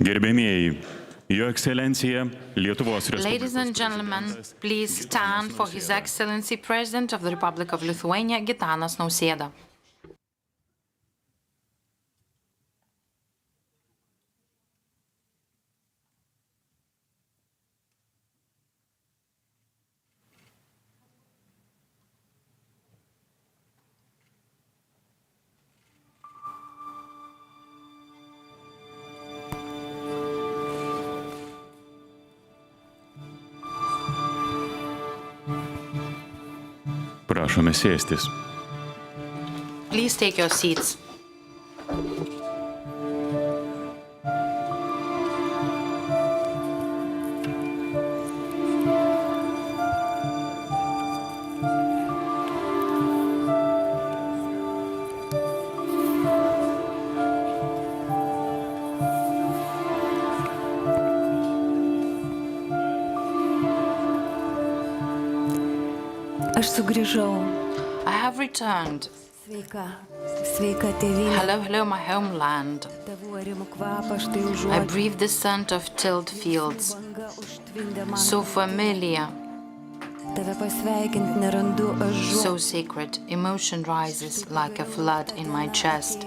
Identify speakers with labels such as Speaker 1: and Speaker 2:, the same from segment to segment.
Speaker 1: Gerbėmieji, Jo Ekscelencija, Lietuvos
Speaker 2: Ladies and
Speaker 1: Respublikos
Speaker 2: gentlemen, please stand for His Excellency President of the Republic of Lithuania, Gitanas Nausėda.
Speaker 1: Prašome sėstis.
Speaker 2: Please take your seats.
Speaker 3: Aš sugrįžau.
Speaker 2: I have returned.
Speaker 3: Sveika. Sveika, tėvynė.
Speaker 2: Hello, hello, my homeland.
Speaker 3: Tavo arimų kvapą štai
Speaker 2: I
Speaker 3: užuodžiu.
Speaker 2: breathe the scent of tilled fields,
Speaker 3: Banga užtvindė man.
Speaker 2: so familiar,
Speaker 3: Tave pasveikint nerandu aš
Speaker 2: so sacred. Emotion rises like a flood in my chest,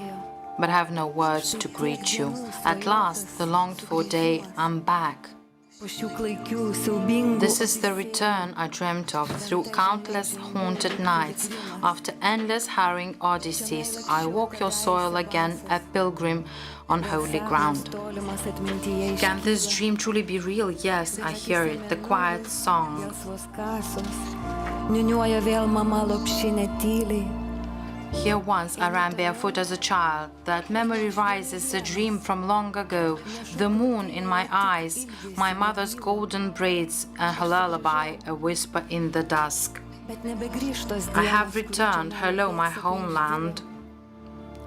Speaker 2: but I have no words to greet you. At last, the longed-for day, I'm back.
Speaker 3: Po šių klaikių, siaubingų.
Speaker 2: This is the return I dreamt of through countless haunted nights. After endless harrowing odysseys, I walk your soil again, a pilgrim on holy ground.
Speaker 3: Tolimas atmintyje
Speaker 2: Can this dream truly be real? Yes, I hear it, the quiet song.
Speaker 3: iškėlsvos kasos. Niuniuoja vėl mama lopšinė tyliai.
Speaker 2: Here once I ran barefoot as a child. That memory rises, a dream from long ago. The moon in my eyes, my mother's golden braids, and her lullaby, a whisper in the dusk.
Speaker 3: Bet nebegrįžtos
Speaker 2: I have
Speaker 3: dienos,
Speaker 2: returned, hello my homeland.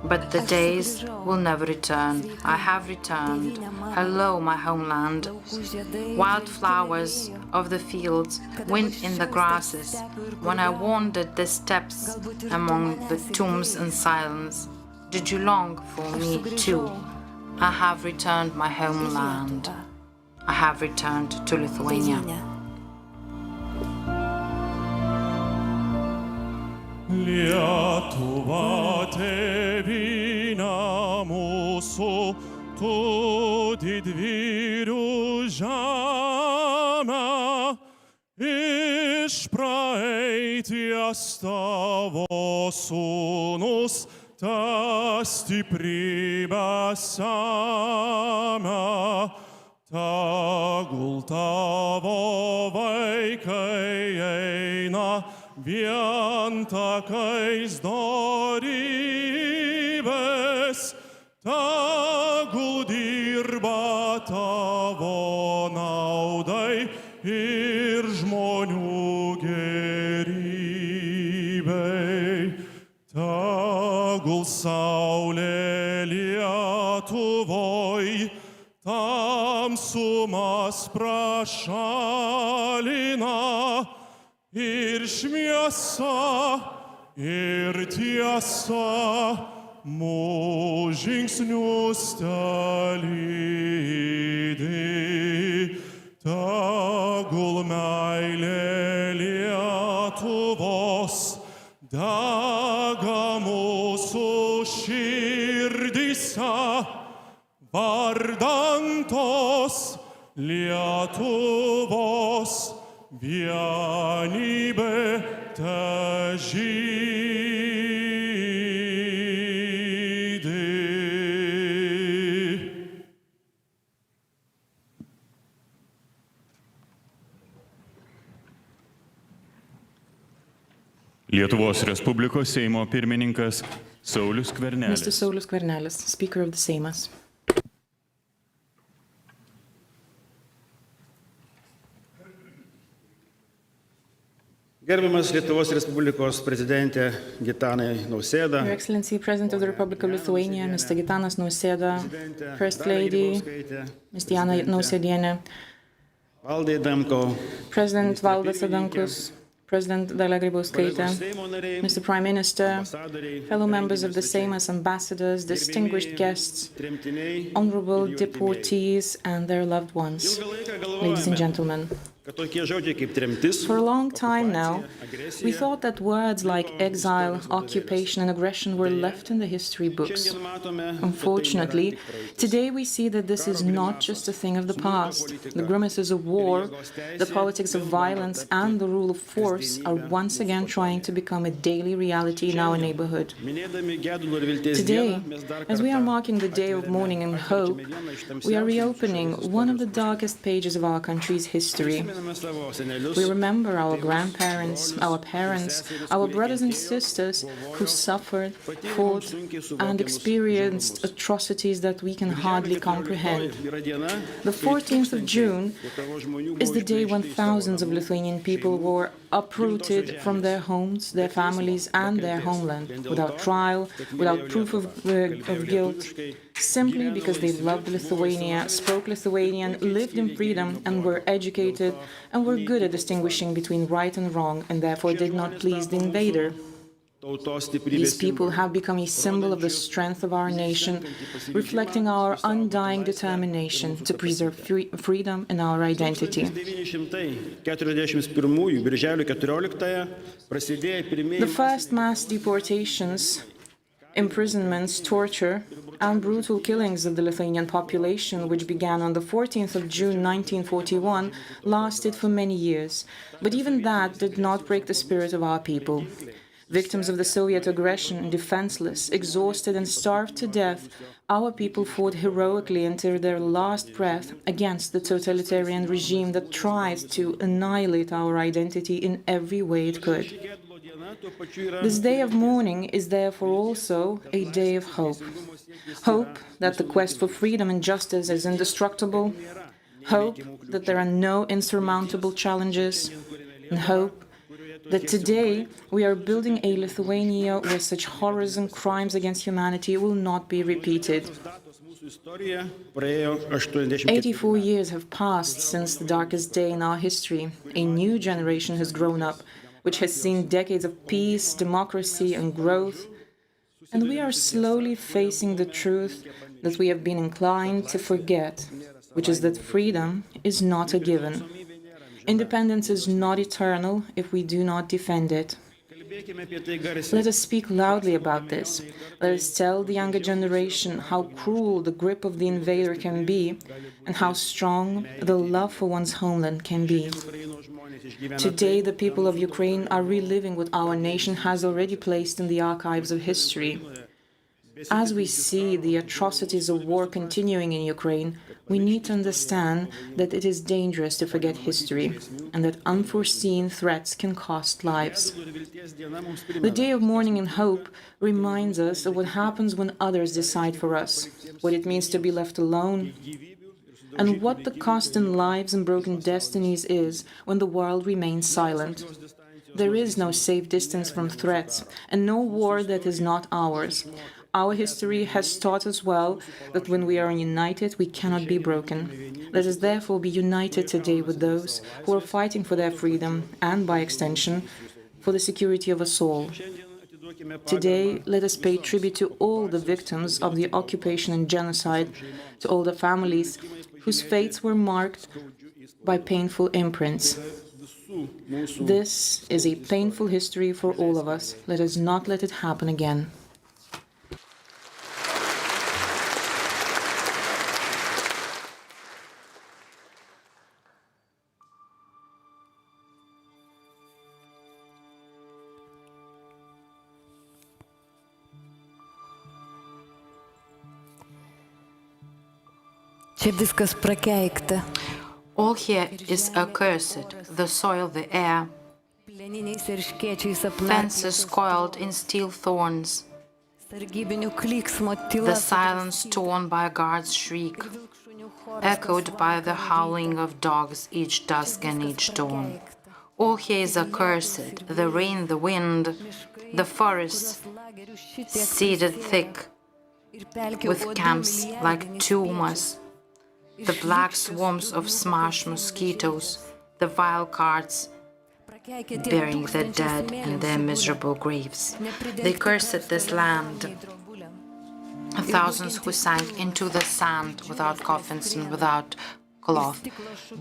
Speaker 2: But the days will never return. I have returned, hello my homeland.
Speaker 3: laukų žiedai.
Speaker 2: Wildflowers of the fields, wind in the grasses. When I wandered the steppes among the tombs and silence, did you long for me too? I have returned my homeland. I have returned to Lithuania.
Speaker 3: Tėvynė.
Speaker 4: Lietuva tėvynė mūsų, tu didvyrių žemė, iš praeities tavo sūnus, ta stiprybė semia. Tegul tavo vaikai eina vien takais dorybės, tegul dirba tavo naudai ir žmonių gerybei. Tegul saulė Lietuvoj tamsumas prašalina, ir šviesa, ir tiesa mūsų žingsnius telydi. Tegul meilė Lietuvos dega mūsų širdyse, vardan tos Lietuvos vienybė težydi.
Speaker 1: Lietuvos Respublikos Seimo pirmininkas Saulius
Speaker 5: Mr.
Speaker 1: Skvernelis.
Speaker 5: Saulius Skvernelis, Speaker of the Seimas.
Speaker 6: Gerbiamas Lietuvos Respublikos prezidentė Gitanai Nausėda,
Speaker 5: Your Excellency, President of the Republic of Lithuania, Mr. Gitanas Nausėda, First Lady, Ms. Diana Nausėdienė,
Speaker 6: Valdai Adamkau,
Speaker 5: President Valdas Adamkus, President Dalia Grybauskaitė, Mr. Prime Minister, fellow members of the Seimas, ambassadors, distinguished guests, honorable deportees and their loved ones, ladies and gentlemen. For a long time now, we thought that words like exile, occupation, and aggression were left in the history books. Unfortunately, today we see that this is not just a thing of the past. The grimaces of war, the politics of violence, and the rule of force are once again trying to become a daily reality in our neighborhood. Today, as we are marking the Day of Mourning and Hope, we are reopening one of the darkest pages of our country's history. We remember our grandparents, our parents, our brothers and sisters who suffered, fought, and experienced atrocities that we can hardly comprehend. The 14th of June is the day when thousands of Lithuanian people were uprooted from their homes, their families, and their homeland, without trial, without proof of guilt, simply because they loved Lithuania, spoke Lithuanian, lived in freedom, and were educated, and were good at distinguishing between right and wrong, and therefore did not please the invader. These people have become a symbol of the strength of our nation, reflecting our undying determination to preserve freedom and our identity. The first mass deportations, imprisonments, torture, and brutal killings of the Lithuanian population, which began on the 14th of June 1941, lasted for many years. But even that did not break the spirit of our people. Victims of the Soviet aggression, defenseless, exhausted, and starved to death, our people fought heroically until their last breath against the totalitarian regime that tried to annihilate our identity in every way it could. This day of mourning is therefore also a day of hope. Hope that the quest for freedom and justice is indestructible, hope that there are no insurmountable challenges, and hope that today we are building a Lithuania where such horrors and crimes against humanity will not be repeated. 84 years have passed since the darkest day in our history. A new generation has grown up, which has seen decades of peace, democracy, and growth. And we are slowly facing the truth that we have been inclined to forget, which is that freedom is not a given. Independence is not eternal if we do not defend it. Let us speak loudly about this. Let us tell the younger generation how cruel the grip of the invader can be and how strong the love for one's homeland can be. Today, the people of Ukraine are reliving what our nation has already placed in the archives of history. As we see the atrocities of war continuing in Ukraine, we need to understand that it is dangerous to forget history and that unforeseen threats can cost lives. The Day of Mourning and Hope reminds us of what happens when others decide for us, what it means to be left alone, and what the cost in lives and broken destinies is when the world remains silent. There is no safe distance from threats, and no war that is not ours. Our history has taught us well that when we are united, we cannot be broken. Let us therefore be united today with those who are fighting for their freedom and, by extension, for the security of us all. Today, let us pay tribute to all the victims of the occupation and genocide, to all the families whose fates were marked by painful imprints. This is a painful history for all of us. Let us not let it happen again.
Speaker 3: Čia viskas prakeikta.
Speaker 2: All here is accursed, the soil, the air,
Speaker 3: Plieniniais erškėčiais
Speaker 2: fences coiled in steel thorns,
Speaker 3: sargybinių klyksmo
Speaker 2: the
Speaker 3: tyla,
Speaker 2: silence torn by a guard's shriek, echoed by the howling of dogs each dusk and each dawn. All here is accursed, the rain, the wind, the forests seeded thick with camps like tumors, the black swarms of smashed mosquitoes, the vile carts burying the dead in their miserable graves. They cursed this land, thousands who sank into the sand without coffins and without cloth,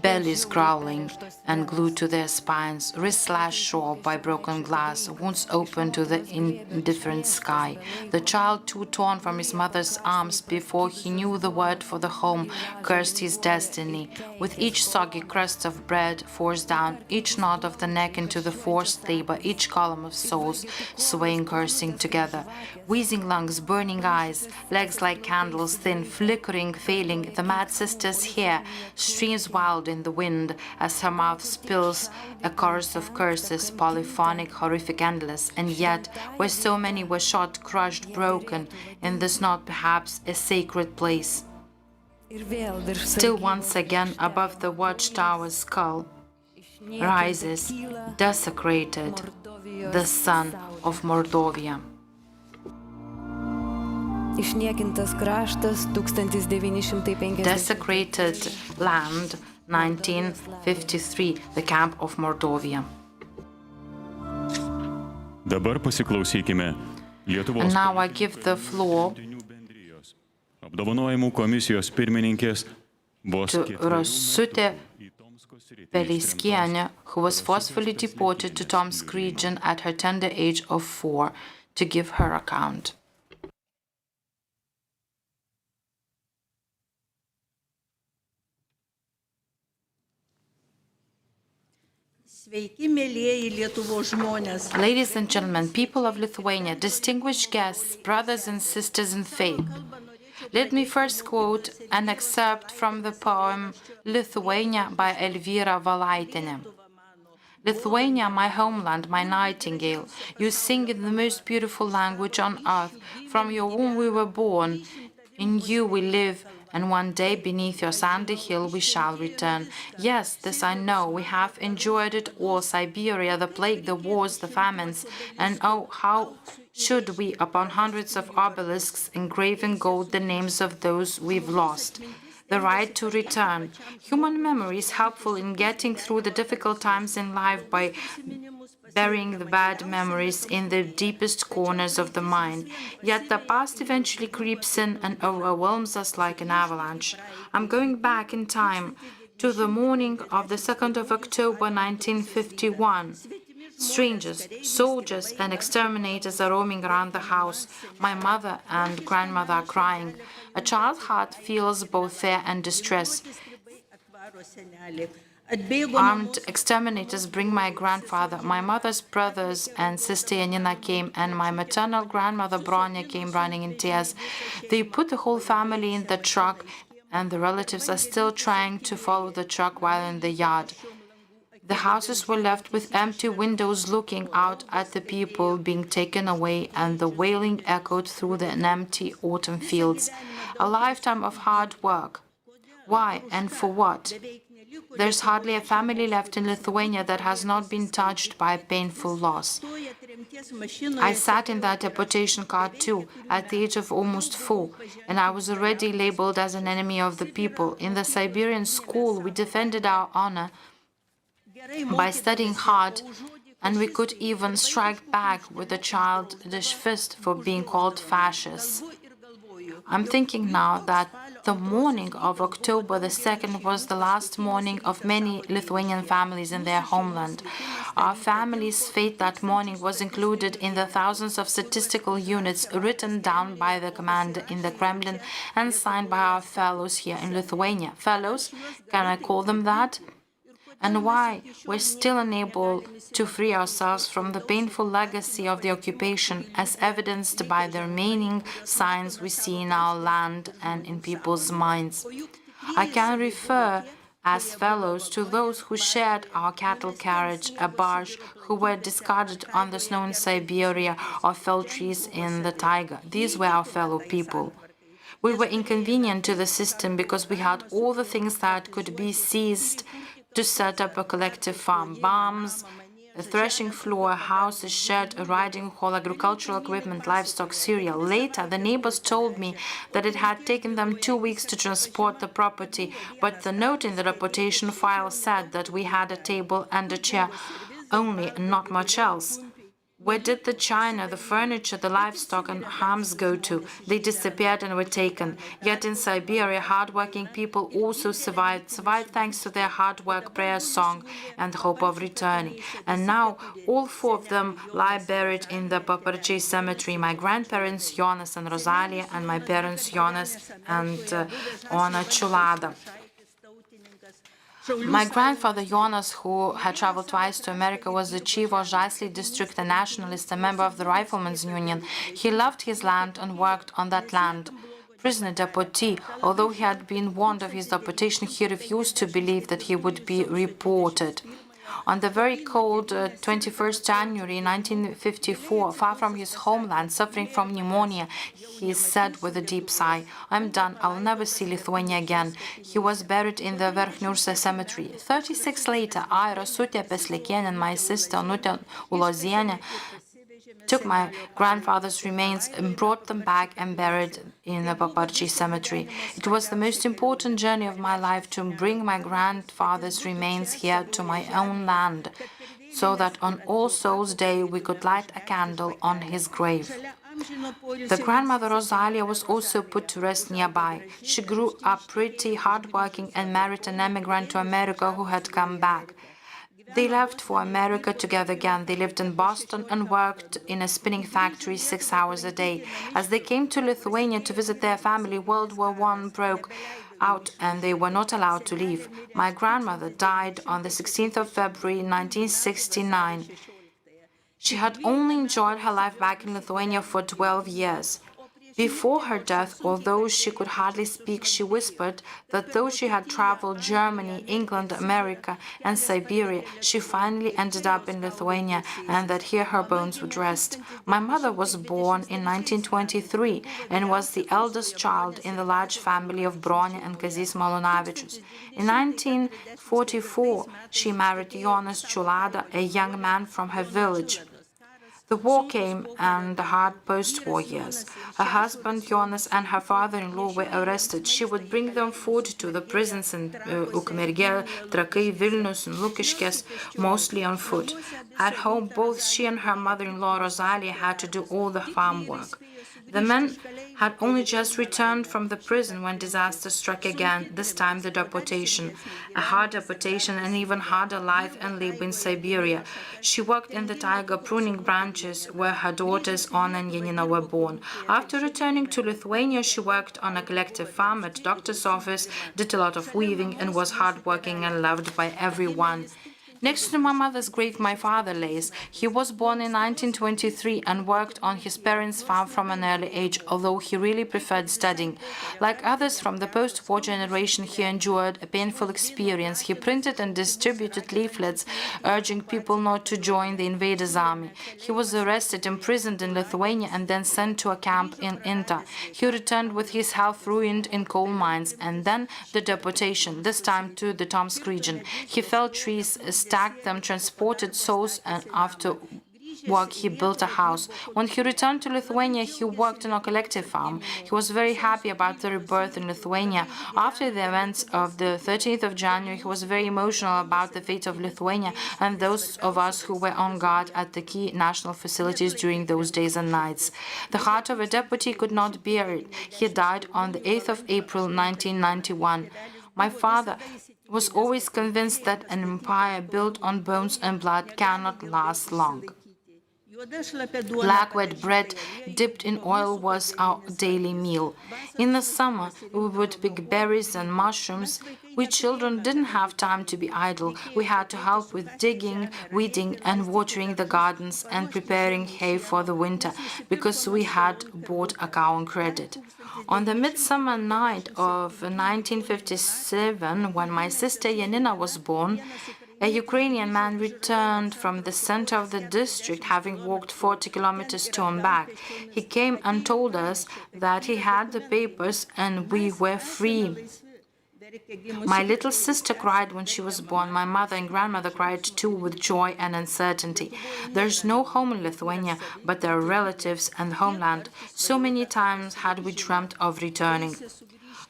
Speaker 2: bellies growling and glued to their spines, wrists slashed short by broken glass, wounds open to the indifferent sky. The child, too torn from his mother's arms before he knew the word for the home, cursed his destiny. With each soggy crust of bread forced down, each knot of the neck into the forced labor, each column of souls swaying, cursing together. Wheezing lungs, burning eyes, legs like candles, thin, flickering, failing, the mad sister's hair streams wild in the wind as her mouth spills a chorus of curses, polyphonic, horrific, endless. And yet, where so many were shot, crushed, broken, in this not perhaps a sacred place, still once again above the watchtower's skull rises, desecrated, the son of Mordovia.
Speaker 3: Išniekintas kraštas 1950.
Speaker 2: Desecrated land, 1953, the camp of Mordovia.
Speaker 1: Dabar pasiklausykime Lietuvos
Speaker 2: And now I give the floor
Speaker 1: bendrijos apdovanojimų komisijos pirmininkės
Speaker 2: to Rosutė Peleiskienė, who was forcefully deported to Tomsk region at her tender age of 4, to give her account. Ladies and gentlemen, people of Lithuania, distinguished guests, brothers and sisters in faith, let me first quote an excerpt from the poem Lithuania by Elvyra Valaitienė. Lithuania, my homeland, my nightingale, you sing in the most beautiful language on earth. From your womb we were born, in you we live, and one day beneath your sandy hill we shall return. Yes, this I know, we have endured it all, Siberia, the plague, the wars, the famines, and oh, how should we, upon hundreds of obelisks, engrave in gold the names of those we've lost. The right to return. Human memory is helpful in getting through the difficult times in life by burying the bad memories in the deepest corners of the mind. Yet the past eventually creeps in and overwhelms us like an avalanche. I'm going back in time to the morning of the 2nd of October 1951. Strangers, soldiers, and exterminators are roaming around the house. My mother and grandmother are crying. A child's heart feels both fear and distress. Armed exterminators bring my grandfather. My mother's brothers and sister Janina came, and my maternal grandmother Bronya came running in tears. They put the whole family in the truck, and the relatives are still trying to follow the truck while in the yard. The houses were left with empty windows looking out at the people being taken away, and the wailing echoed through the empty autumn fields. A lifetime of hard work. Why and for what? There's hardly a family left in Lithuania that has not been touched by painful loss. I sat in that deportation car too, at the age of almost 4, and I was already labeled as an enemy of the people. In the Siberian school, we defended our honor by studying hard, and we could even strike back with a childish fist for being called fascists. I'm thinking now that the morning of October the 2nd was the last morning of many Lithuanian families in their homeland. Our family's fate that morning was included in the thousands of statistical units written down by the commander in the Kremlin and signed by our fellows here in Lithuania. Fellows? Can I call them that? And why we're still unable to free ourselves from the painful legacy of the occupation, as evidenced by the remaining signs we see in our land and in people's minds. I can refer as fellows to those who shared our cattle carriage, a barge, who were discarded on the snow in Siberia or fell trees in the taiga. These were our fellow people. We were inconvenient to the system because we had all the things that could be seized to set up a collective farm: bombs, a threshing floor, houses, shed, a riding hall, agricultural equipment, livestock, cereal. Later, the neighbors told me that it had taken them 2 weeks to transport the property, but the note in the reputation file said that we had a table and a chair. only and not much else. Where did the china, the furniture, the livestock and arms go to? They disappeared and were taken. Yet in Siberia, hard-working people also survived thanks to their hard work, prayer, song, and hope of returning. And now, all four of them lie buried in the Okupacijos cemetery. My grandparents, Jonas and Rosalia, and my parents, Jonas and Ona Chulada. My grandfather Jonas, who had traveled twice to America, was the chief of Žaisli district, a nationalist, a member of the Riflemen's Union. He loved his land and worked on that land. Prisoner deportee, although he had been warned of his deportation, he refused to believe that he would be reported. On the very cold 21st January 1954, far from his homeland, suffering from pneumonia, he said with a deep sigh, "I'm done, I'll never see Lithuania again." He was buried in the Verchniurse cemetery. 36 later, I, Rasutė Peslekienė, and my sister Onutė Ulozienė took my grandfather's remains and brought them back and buried in the Okupacijos cemetery. It was the most important journey of my life to bring my grandfather's remains here to my own land, so that on All Souls' Day we could light a candle on his grave. The grandmother Rosalia was also put to rest nearby. She grew up pretty, hardworking, and married an emigrant to America who had come back. They left for America together again. They lived in Boston and worked in a spinning factory 6 hours a day. As they came to Lithuania to visit their family, World War I broke out and they were not allowed to leave. My grandmother died on the 16th of February 1969. She had only enjoyed her life back in Lithuania for 12 years. Before her death, although she could hardly speak, she whispered that though she had traveled Germany, England, America, and Siberia, she finally ended up in Lithuania, and that here her bones would rest. My mother was born in 1923 and was the eldest child in the large family of Bronė and Kazys Malonavičius. In 1944, she married Jonas Chulada, a young man from her village. The war came and the hard post-war years. Her husband Jonas and her father-in-law were arrested. She would bring them food to the prisons in Ukmergė, Trakai, Vilnius, and Lukiškės, mostly on foot. At home, both she and her mother-in-law Rosalia had to do all the farm work. The men had only just returned from the prison when disaster struck again, this time the deportation. A hard deportation, an even harder life and labor in Siberia. She worked in the tiger pruning branches where her daughters Ona and Janina were born. After returning to Lithuania, she worked on a collective farm at doctor's office, did a lot of weaving, and was hardworking and loved by everyone. Next to my mother's grave, my father lays. He was born in 1923 and worked on his parents' farm from an early age, although he really preferred studying. Like others from the post-war generation, he endured a painful experience. He printed and distributed leaflets urging people not to join the invaders' army. He was arrested, imprisoned in Lithuania, and then sent to a camp in Inta. He returned with his health ruined in coal mines, and then the deportation, this time to the Tomsk region. He felled trees, stacked them, transported souls, and after work he built a house. When he returned to Lithuania, he worked on a collective farm. He was very happy about the rebirth in Lithuania. After the events of the 13th of January, he was very emotional about the fate of Lithuania and those of us who were on guard at the key national facilities during those days and nights. The heart of a deputy could not bear it. He died on the 8th of April 1991. My father was always convinced that an empire built on bones and blood cannot last long. Black wet bread dipped in oil was our daily meal. In the summer, we would pick berries and mushrooms. We children didn't have time to be idle. We had to help with digging, weeding, and watering the gardens and preparing hay for the winter, because we had bought a cow on credit. On the midsummer night of 1957, when my sister Janina was born, a Ukrainian man returned from the center of the district, having walked 40 kilometers to and back. He came and told us that he had the papers and we were free. My little sister cried when she was born. My mother and grandmother cried too, with joy and uncertainty. There's no home in Lithuania, but there are relatives and homeland. So many times had we dreamt of returning.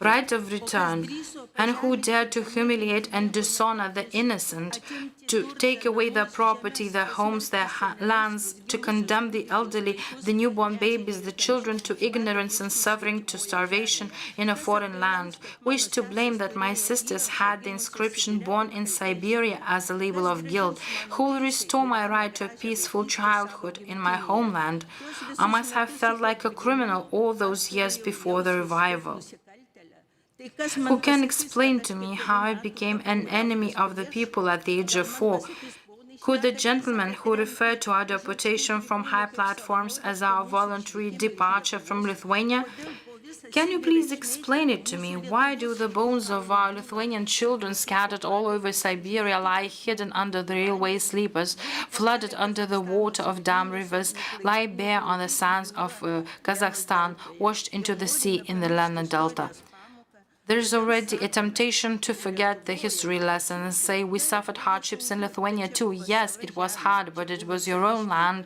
Speaker 2: right of return, and who dared to humiliate and dishonor the innocent, to take away their property, their homes, their lands, to condemn the elderly, the newborn babies, the children to ignorance and suffering, to starvation in a foreign land, wish to blame that my sisters had the inscription born in Siberia as a label of guilt, who will restore my right to a peaceful childhood in my homeland. I must have felt like a criminal all those years before the revival. Who can explain to me how I became an enemy of the people at the age of 4? Could the gentleman who referred to our deportation from high platforms as our voluntary departure from Lithuania? Can you please explain it to me? Why do the bones of our Lithuanian children scattered all over Siberia lie hidden under the railway sleepers, flooded under the water of dam rivers, lie bare on the sands of Kazakhstan, washed into the sea in the Lena Delta? There is already a temptation to forget the history lesson and say we suffered hardships in Lithuania too. Yes, it was hard, but it was your own land.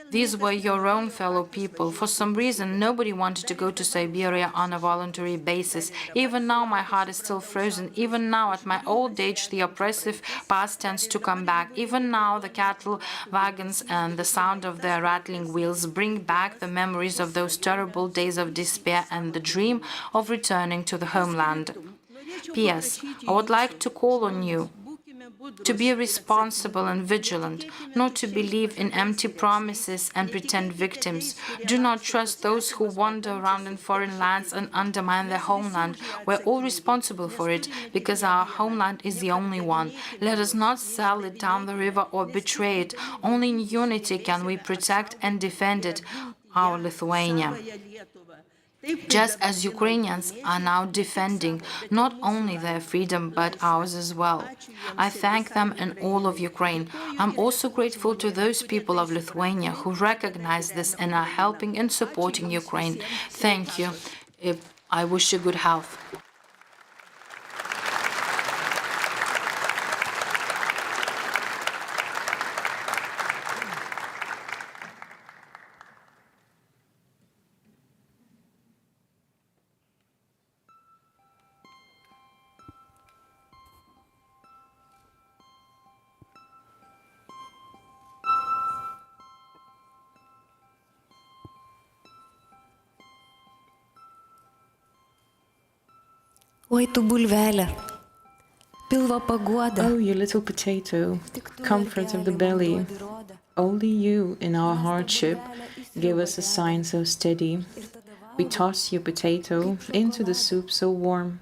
Speaker 2: These were your own fellow people. For some reason, nobody wanted to go to Siberia on a voluntary basis. Even now, my heart is still frozen. Even now, at my old age, the oppressive past tends to come back. Even now, the cattle wagons and the sound of their rattling wheels bring back the memories of those terrible days of despair and the dream of returning to the homeland. P.S. I would like to call on you to be responsible and vigilant, not to believe in empty promises and pretend victims. Do not trust those who wander around in foreign lands and undermine their homeland. We're all responsible for it, because our homeland is the only one. Let us not sell it down the river or betray it. Only in unity can we protect and defend it, our Lithuania. Just as Ukrainians are now defending not only their freedom but ours as well. I thank them and all of Ukraine. I'm also grateful to those people of Lithuania who recognize this and are helping and supporting Ukraine. Thank you. I wish you good health.
Speaker 3: Oi, tu bulvelė, pilvo paguoda.
Speaker 5: Oh, you little potato, comfort of the belly. Only you, in our hardship, give us a sign so steady. We toss you, potato, into the soup so warm,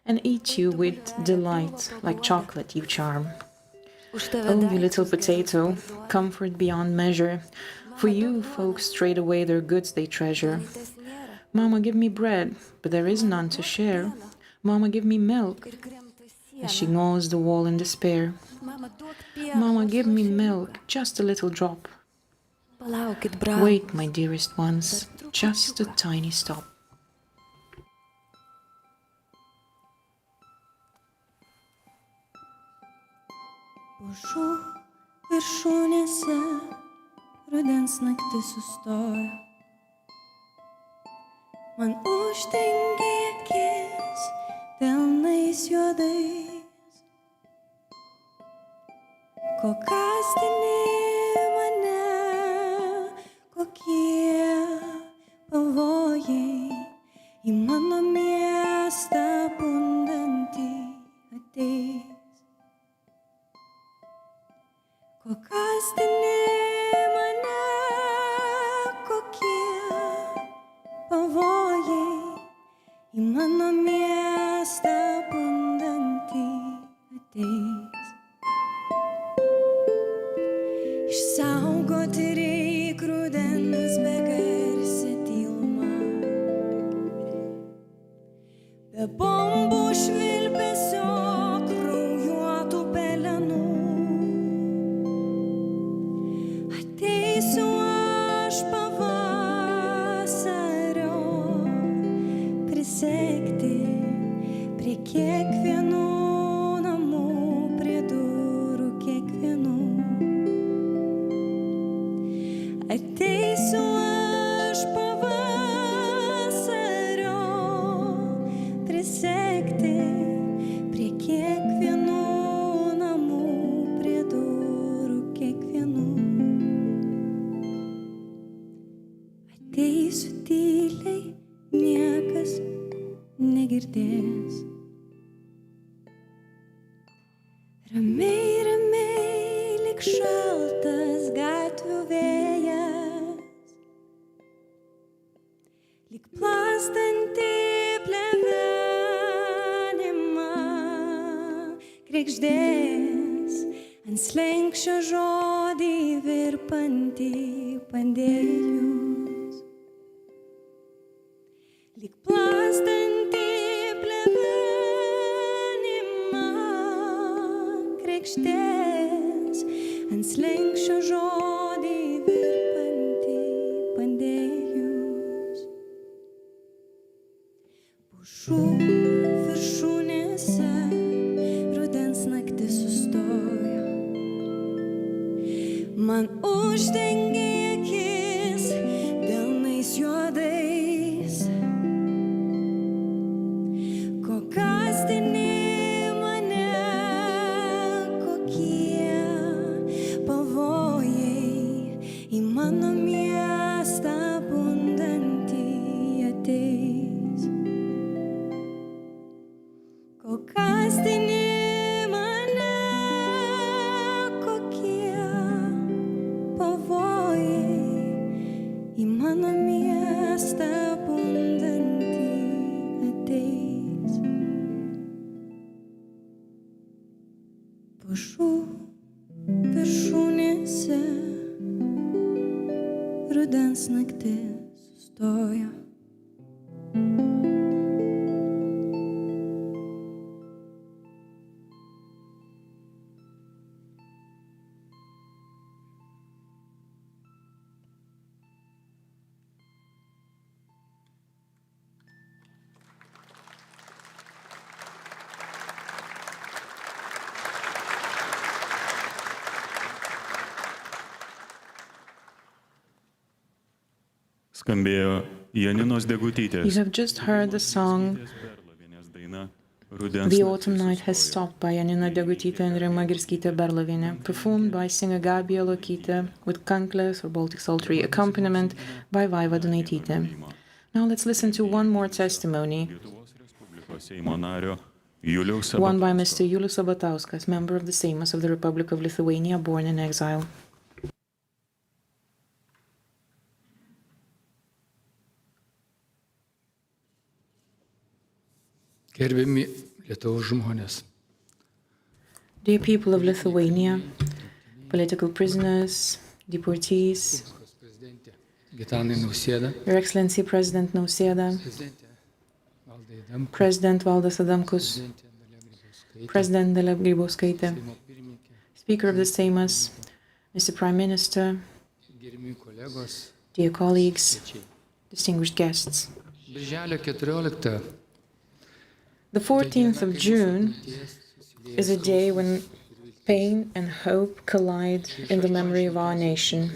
Speaker 5: and eat you with delight, like chocolate you charm. Oh, you little potato, comfort beyond measure. For you, folks trade away their goods they treasure. Mama, give me bread, but there is none to share. Mama, give me milk, as she gnaws the wall in despair. Mama, give me milk, just a little drop. Wait, my dearest ones, just a tiny stop.
Speaker 7: Pušų viršūnėse rudens naktis sustojo. Man uždengė akis delnais juodais. Ko gąsdini mane, kokie pavojai į mano miestą bundantį ateis. Ko gąsdini mane, kokie pavojai į mano miestą bundantį ateis. Išsaugoti reik rudens begarsę tylumą. Be bombų ateisiu tyliai, niekas negirdės. Ramiai, ramiai, lyg šaltas gatvių vėjas, lyg plastanti plevenimą, kregždės ant slenkščio žodį virpantį pandėjus. Lyg plastanti plevenimą, kregždės ant slenkščio žodį virpantį pandėjus. Pušų viršūnėse rudens naktis sustojo. Man uždengė akis delnais juodais. Ko gąsdini mane, kokie pavojai į mano miestą bundantį ateis. Ko gąsdini mane, kokie pavojai į mano miestą bundantį ateis. Pušų viršūnėse rudens naktis sustojo.
Speaker 1: Skambėjo Janinos
Speaker 5: You
Speaker 1: Degutytės.
Speaker 5: have just heard the song
Speaker 1: Berlavienės daina Rudens
Speaker 5: The
Speaker 1: naktis
Speaker 5: Autumn Night Has
Speaker 1: sustojo.
Speaker 5: Stopped by Janina Degutytė and Rima Girskytė Berlavienė, performed by singer Gabija Lokytė with kanklės or Baltic Psaltery accompaniment by Vaiva Donaitytė. Now let's listen to one more testimony,
Speaker 1: Lietuvos Respublikos Seimo nario Juliaus
Speaker 5: one by
Speaker 1: Sabatausko.
Speaker 5: Mr. Julius Sabatauskas, member of the Seimas of the Republic of Lithuania, born in exile.
Speaker 8: Gerbiami Lietuvos žmonės,
Speaker 5: Dear people of Lithuania, political prisoners, deportees,
Speaker 8: prezidentė Gitanai Nausėda,
Speaker 5: Your Excellency President Nausėda,
Speaker 8: Valdai Adamkus,
Speaker 5: President Valdas Adamkus,
Speaker 8: prezidentė Dalia Grybauskaitė,
Speaker 5: President Dalia Grybauskaitė,
Speaker 8: Seimo pirmininkė,
Speaker 5: Speaker of the Seimas, Mr. Prime Minister,
Speaker 8: gerbiami kolegos,
Speaker 5: dear colleagues,
Speaker 8: svečiai.
Speaker 5: distinguished guests.
Speaker 8: Birželio 14
Speaker 5: The 14th of June is a day when pain and hope collide in the memory of our nation.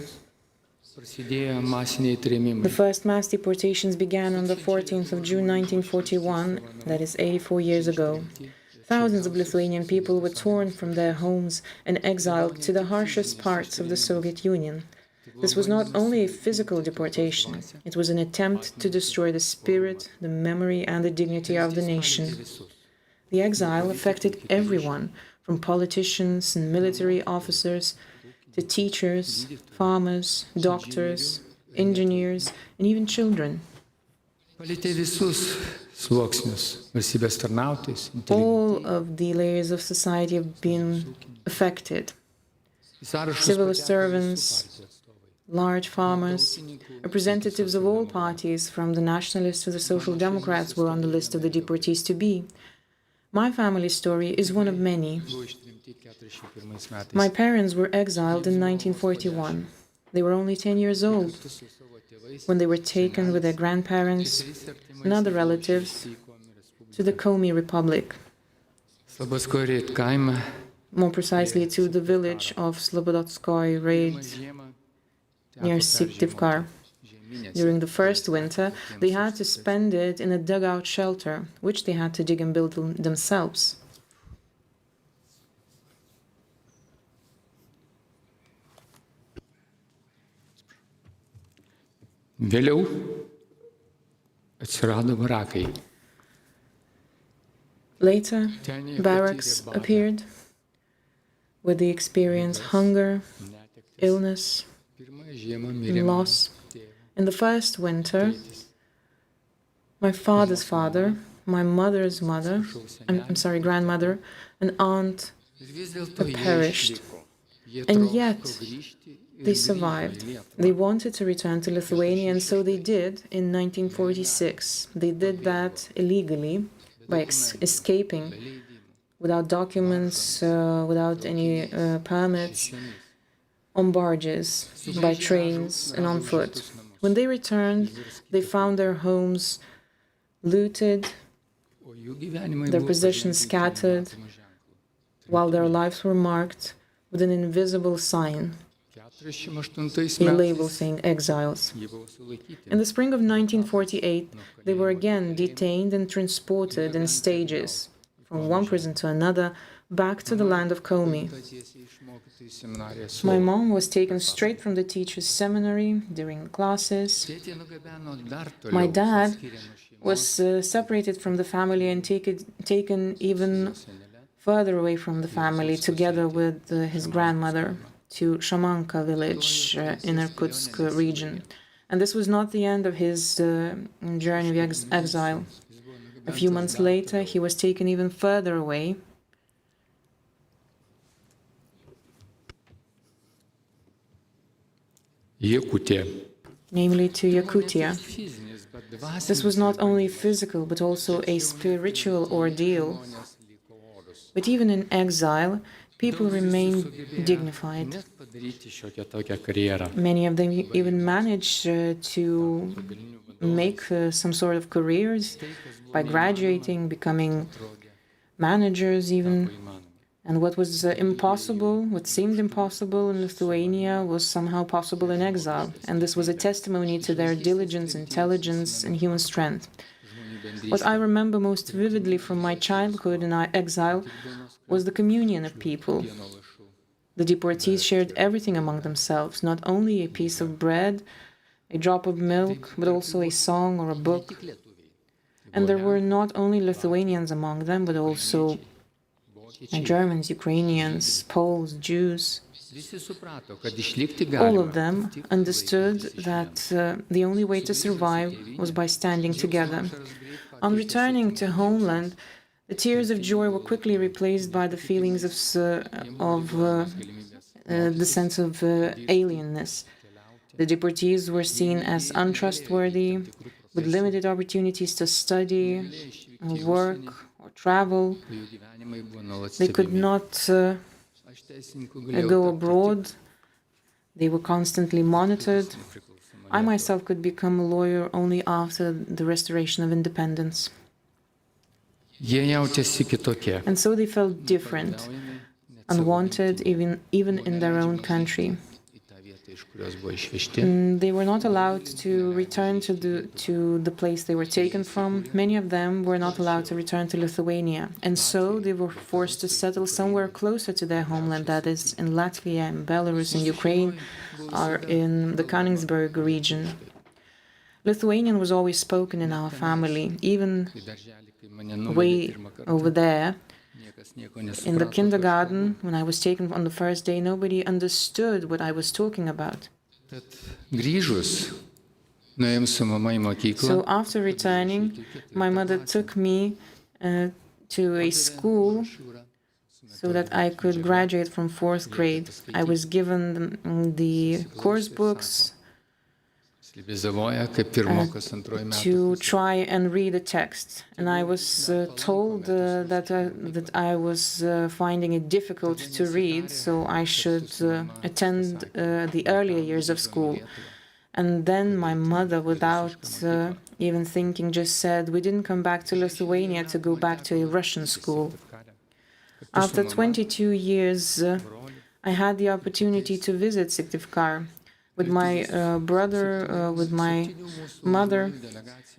Speaker 8: prasidėjo masiniai trėmimai.
Speaker 5: The first mass deportations began on the 14th of June 1941, that is 84 years ago. Thousands of Lithuanian people were torn from their homes and exiled to the harshest parts of the Soviet Union. This was not only a physical deportation, it was an attempt to destroy the spirit, the memory, and the dignity of the nation. The exile affected everyone, from politicians and military officers to teachers, farmers, doctors, engineers, and even children.
Speaker 8: Palietė visus sluoksnius, valstybės tarnautojus,
Speaker 5: All of the layers of society have been affected.
Speaker 8: sąrašus
Speaker 5: Civil
Speaker 8: pateko
Speaker 5: servants,
Speaker 8: visų partijų atstovai.
Speaker 5: large farmers, representatives of all parties, from the nationalists to the social democrats, were on the list of the deportees to be. My family story is one of many.
Speaker 8: Buvo ištremti 41 metais.
Speaker 5: My parents were exiled in 1941. They were only 10 years old
Speaker 8: Su savo tėvais,
Speaker 5: when they were taken with their grandparents
Speaker 8: kitais artimais
Speaker 5: and other relatives
Speaker 8: į Komi Respubliką.
Speaker 5: to the Komi Republic,
Speaker 8: Slabaskorėt kaimą.
Speaker 5: more precisely to the village of Slobodotskoy raid
Speaker 8: Žiemą
Speaker 5: near
Speaker 8: teko
Speaker 5: Syktyvkar.
Speaker 8: žieminėse.
Speaker 5: During the first winter, they had to spend it in a dugout shelter, which they had to dig and build themselves.
Speaker 8: Vėliau atsirado barakai.
Speaker 5: Later, barracks appeared, where they experienced hunger, illness,
Speaker 8: Pirmąją žiemą mirė
Speaker 5: loss. In the first winter, my father's father, my mother's mother, grandmother, and aunt
Speaker 8: vis dėlto jie
Speaker 5: perished.
Speaker 8: išliko. Jie
Speaker 5: And
Speaker 8: troško
Speaker 5: yet,
Speaker 8: grįžti ir
Speaker 5: they
Speaker 8: grįžo į
Speaker 5: survived.
Speaker 8: Lietuvą.
Speaker 5: They wanted to return to Lithuania, and so they did in 1946. They did that illegally by escaping without documents, without any permits, on barges, by trains, and on foot. When they returned, they found their homes looted,
Speaker 8: O jų gyvenimai
Speaker 5: their
Speaker 8: buvo
Speaker 5: possessions
Speaker 8: pažymėti
Speaker 5: scattered,
Speaker 8: nematomu ženklu.
Speaker 5: while their lives were marked with an invisible sign,
Speaker 8: 48
Speaker 5: a label
Speaker 8: metais
Speaker 5: saying exiles.
Speaker 8: jie buvo sulaikyti.
Speaker 5: In the spring of 1948, they were again detained and transported in stages from one prison to another back to the land of Komi.
Speaker 8: Tiesiai išmokyti į seminariją
Speaker 5: My
Speaker 8: Suomijoje.
Speaker 5: mom was taken straight from the teacher's seminary during the classes.
Speaker 8: Tėtė nugabeno dar
Speaker 5: My
Speaker 8: toliau,
Speaker 5: dad
Speaker 8: paskyrė nuo šeimos
Speaker 5: was separated from the family and taken even further away from the family, together with his grandmother, to Shamanka village in Irkutsk region. And this was not the end of his journey of exile. A few months later, he was taken even further away,
Speaker 8: Jakutė.
Speaker 5: namely to Yakutia.
Speaker 8: Fizinis, bet dvasinis
Speaker 5: This was not only physical, but also a spiritual ordeal.
Speaker 8: liko orus.
Speaker 5: But even in exile, people remained dignified.
Speaker 8: Net padaryti šiokią tokią karjerą.
Speaker 5: Many of them even managed to make some sort of careers by graduating, becoming managers even. And what was impossible, what seemed impossible in Lithuania, was somehow possible in exile. And this was a testimony to their diligence, intelligence, and human strength. What I remember most vividly from my childhood in exile was the communion of people. The deportees shared everything among themselves, not only a piece of bread, a drop of milk, but also a song or a book. And there were not only Lithuanians among them, but also Germans, Ukrainians, Poles, Jews.
Speaker 8: Visi suprato, kad išlikti
Speaker 5: All
Speaker 8: galima.
Speaker 5: of them understood that the only way to survive was by standing together. On returning to homeland, the tears of joy were quickly replaced by the feelings of the sense of alienness. The deportees were seen as untrustworthy, with limited opportunities to study, work, or travel.
Speaker 8: Jų gyvenimai buvo nuolat
Speaker 5: They could
Speaker 8: stebimi.
Speaker 5: not
Speaker 8: Aš teisininkų galėjau
Speaker 5: go
Speaker 8: tapti
Speaker 5: abroad. They were constantly monitored.
Speaker 8: priklausoma
Speaker 5: I myself could become a lawyer only after the restoration of independence.
Speaker 8: Jie jautėsi kitokie.
Speaker 5: And so they felt different, unwanted even in their own country.
Speaker 8: Į tą vietą, iš kurios buvo išvežti.
Speaker 5: They were not allowed to return to the place they were taken from. Many of them were not allowed to return to Lithuania. And so they were forced to settle somewhere closer to their homeland, that is, in Latvia, in Belarus, in Ukraine, or in the Königsberg region. Lithuanian was always spoken in our family, even
Speaker 8: Į darželį, kai mane nuvedė
Speaker 5: way
Speaker 8: pirmą kartą,
Speaker 5: over there.
Speaker 8: niekas nieko
Speaker 5: In the
Speaker 8: nesuprato.
Speaker 5: kindergarten, when I was taken on the first day, nobody understood what I was talking about.
Speaker 8: Tad grįžus, nuėjom su mama į mokyklą.
Speaker 5: So after returning, my mother took me to a school so that I could graduate from 4th grade. I was given the course books
Speaker 8: Slibizavoja, kaip pirmokas antroji metų.
Speaker 5: to try and read the text. And I was told that I was finding it difficult to read, so I should attend the earlier years of school. And then my mother, without even thinking, just said, "We didn't come back to Lithuania to go back to a Russian school." After 22 years, I had the opportunity to visit Syktyvkar with my brother, with my mother.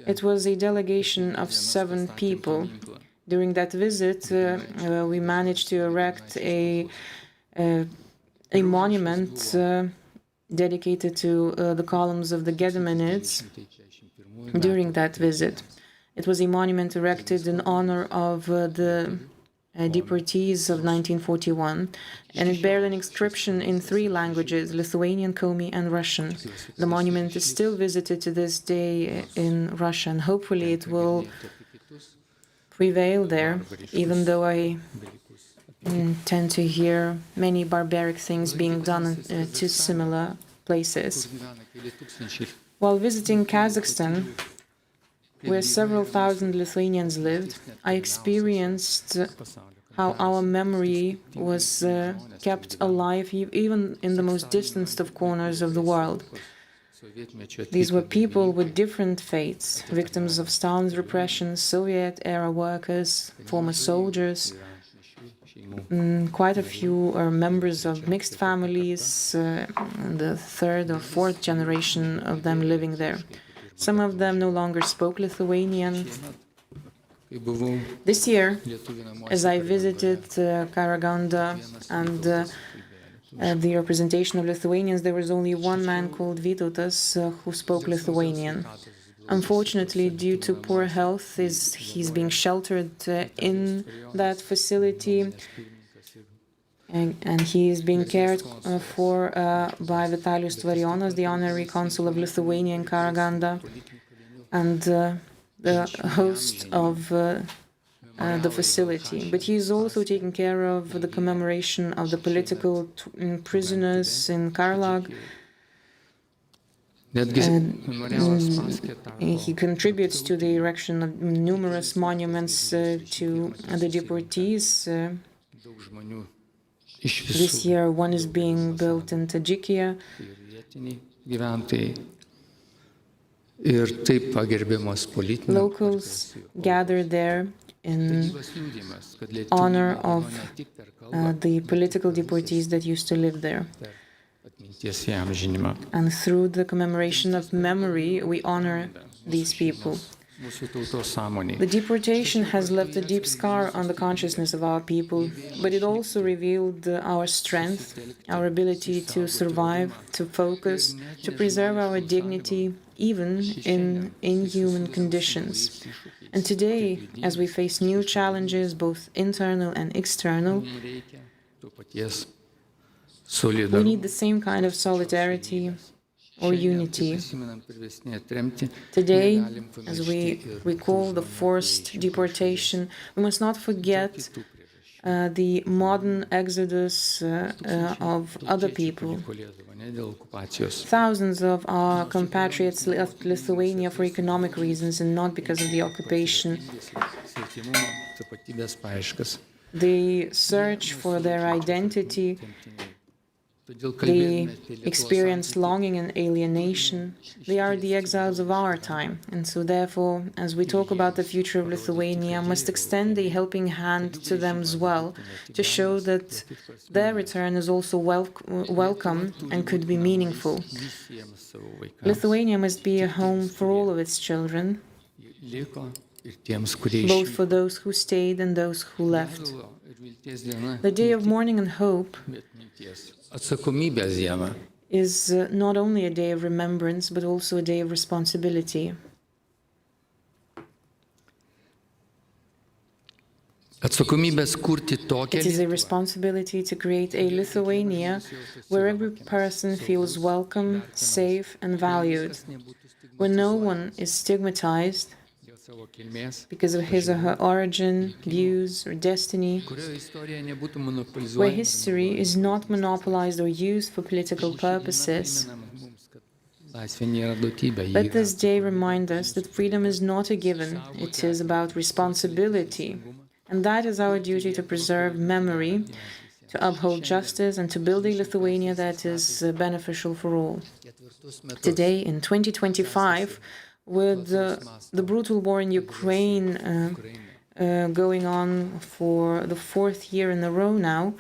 Speaker 5: It was a delegation of 7 people. During that visit, we managed to erect a monument dedicated to the columns of the Gediminids during that visit. It was a monument erected in honor of the deportees of 1941, and it bears an inscription in 3 languages, Lithuanian, Komi, and Russian. The monument is still visited to this day in Russia, and hopefully it will prevail there, even though I tend to hear many barbaric things being done to similar places. While visiting Kazakhstan, where several thousand Lithuanians lived, I experienced how our memory was kept alive even in the most distant of corners of the world. These were people with different fates, victims of Stalin's repression, Soviet-era workers, former soldiers. Quite a few are members of mixed families, the 3rd or 4th generation of them living there. Some of them no longer spoke Lithuanian. This year, as I visited Karaganda and the representation of Lithuanians, there was only one man called Vytautas who spoke Lithuanian. Unfortunately, due to poor health, he's being sheltered in that facility, and he is being cared for by Vitalijus Tvarionas, the honorary consul of Lithuania in Karaganda, and the host of the facility. But he is also taking care of the commemoration of the political prisoners in Karlag. He contributes to the erection of numerous monuments to the deportees. This year, one is being built in Tajikия. Locals gather there in honor of the political deportees that used to live there. And through the commemoration of memory, we honor these people. The deportation has left a deep scar on the consciousness of our people, but it also revealed our strength, our ability to survive, to focus, to preserve our dignity, even in inhuman conditions. And today, as we face new challenges, both internal and external, we need the same kind of solidarity or unity. Today, as we recall the forced deportation, we must not forget the modern exodus of other people. Thousands of our compatriots left Lithuania for economic reasons and not because of the occupation. They search for their identity. They experience longing and alienation. They are the exiles of our time. And so therefore, as we talk about the future of Lithuania, must extend a helping hand to them as well, to show that their return is also welcome and could be meaningful. Lithuania must be a home for all of its children, both for those who stayed and those who left. The day of mourning and hope is not only a day of remembrance, but also a day of responsibility. It is a responsibility to create a Lithuania where every person feels welcome, safe, and valued, where no one is stigmatized because of his or her origin, views, or destiny, where history is not monopolized or used for political purposes. Let this day remind us that freedom is not a given, it is about responsibility. And that is our duty, to preserve memory, to uphold justice, and to build a Lithuania that is beneficial for all. Today, in 2025, with the brutal war in Ukraine going on for the 4th year in a row now,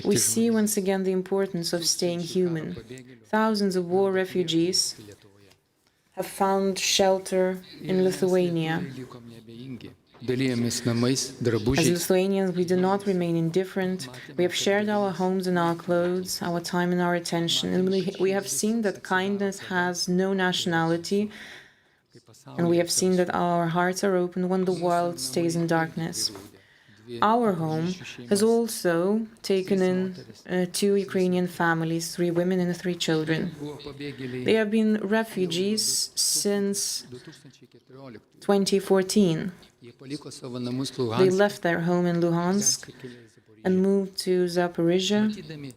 Speaker 5: we see once again the importance of staying human. Thousands of war refugees have found shelter in Lithuania.
Speaker 8: dalijomės namais,
Speaker 5: As
Speaker 8: drabužiais.
Speaker 5: Lithuanians, we do not remain indifferent. We have shared our homes and our clothes, our time and our attention, and we have seen that kindness has no nationality, and we have seen that our hearts are open when the world stays in darkness. Our home has also taken in 2 Ukrainian families, 3 women and 3 children. They have been refugees since 2014.
Speaker 8: Jie paliko savo namus
Speaker 5: They
Speaker 8: Luhanske.
Speaker 5: left their home in Luhansk and moved to Zaporizhia.
Speaker 8: Matydami,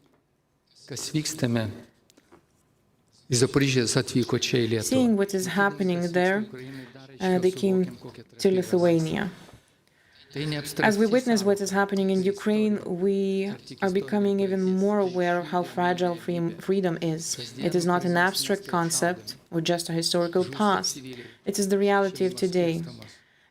Speaker 8: kas vykstame, iš Zaporižės atvyko čia į Lietuvą.
Speaker 5: Seeing what is happening there, they came to Lithuania.
Speaker 8: Tai ne
Speaker 5: As we
Speaker 8: abstrakti
Speaker 5: witness
Speaker 8: sąvoka.
Speaker 5: what is happening in Ukraine, we are becoming even more aware of how fragile freedom is. It is not an abstract concept or just a historical past. It is the reality of today.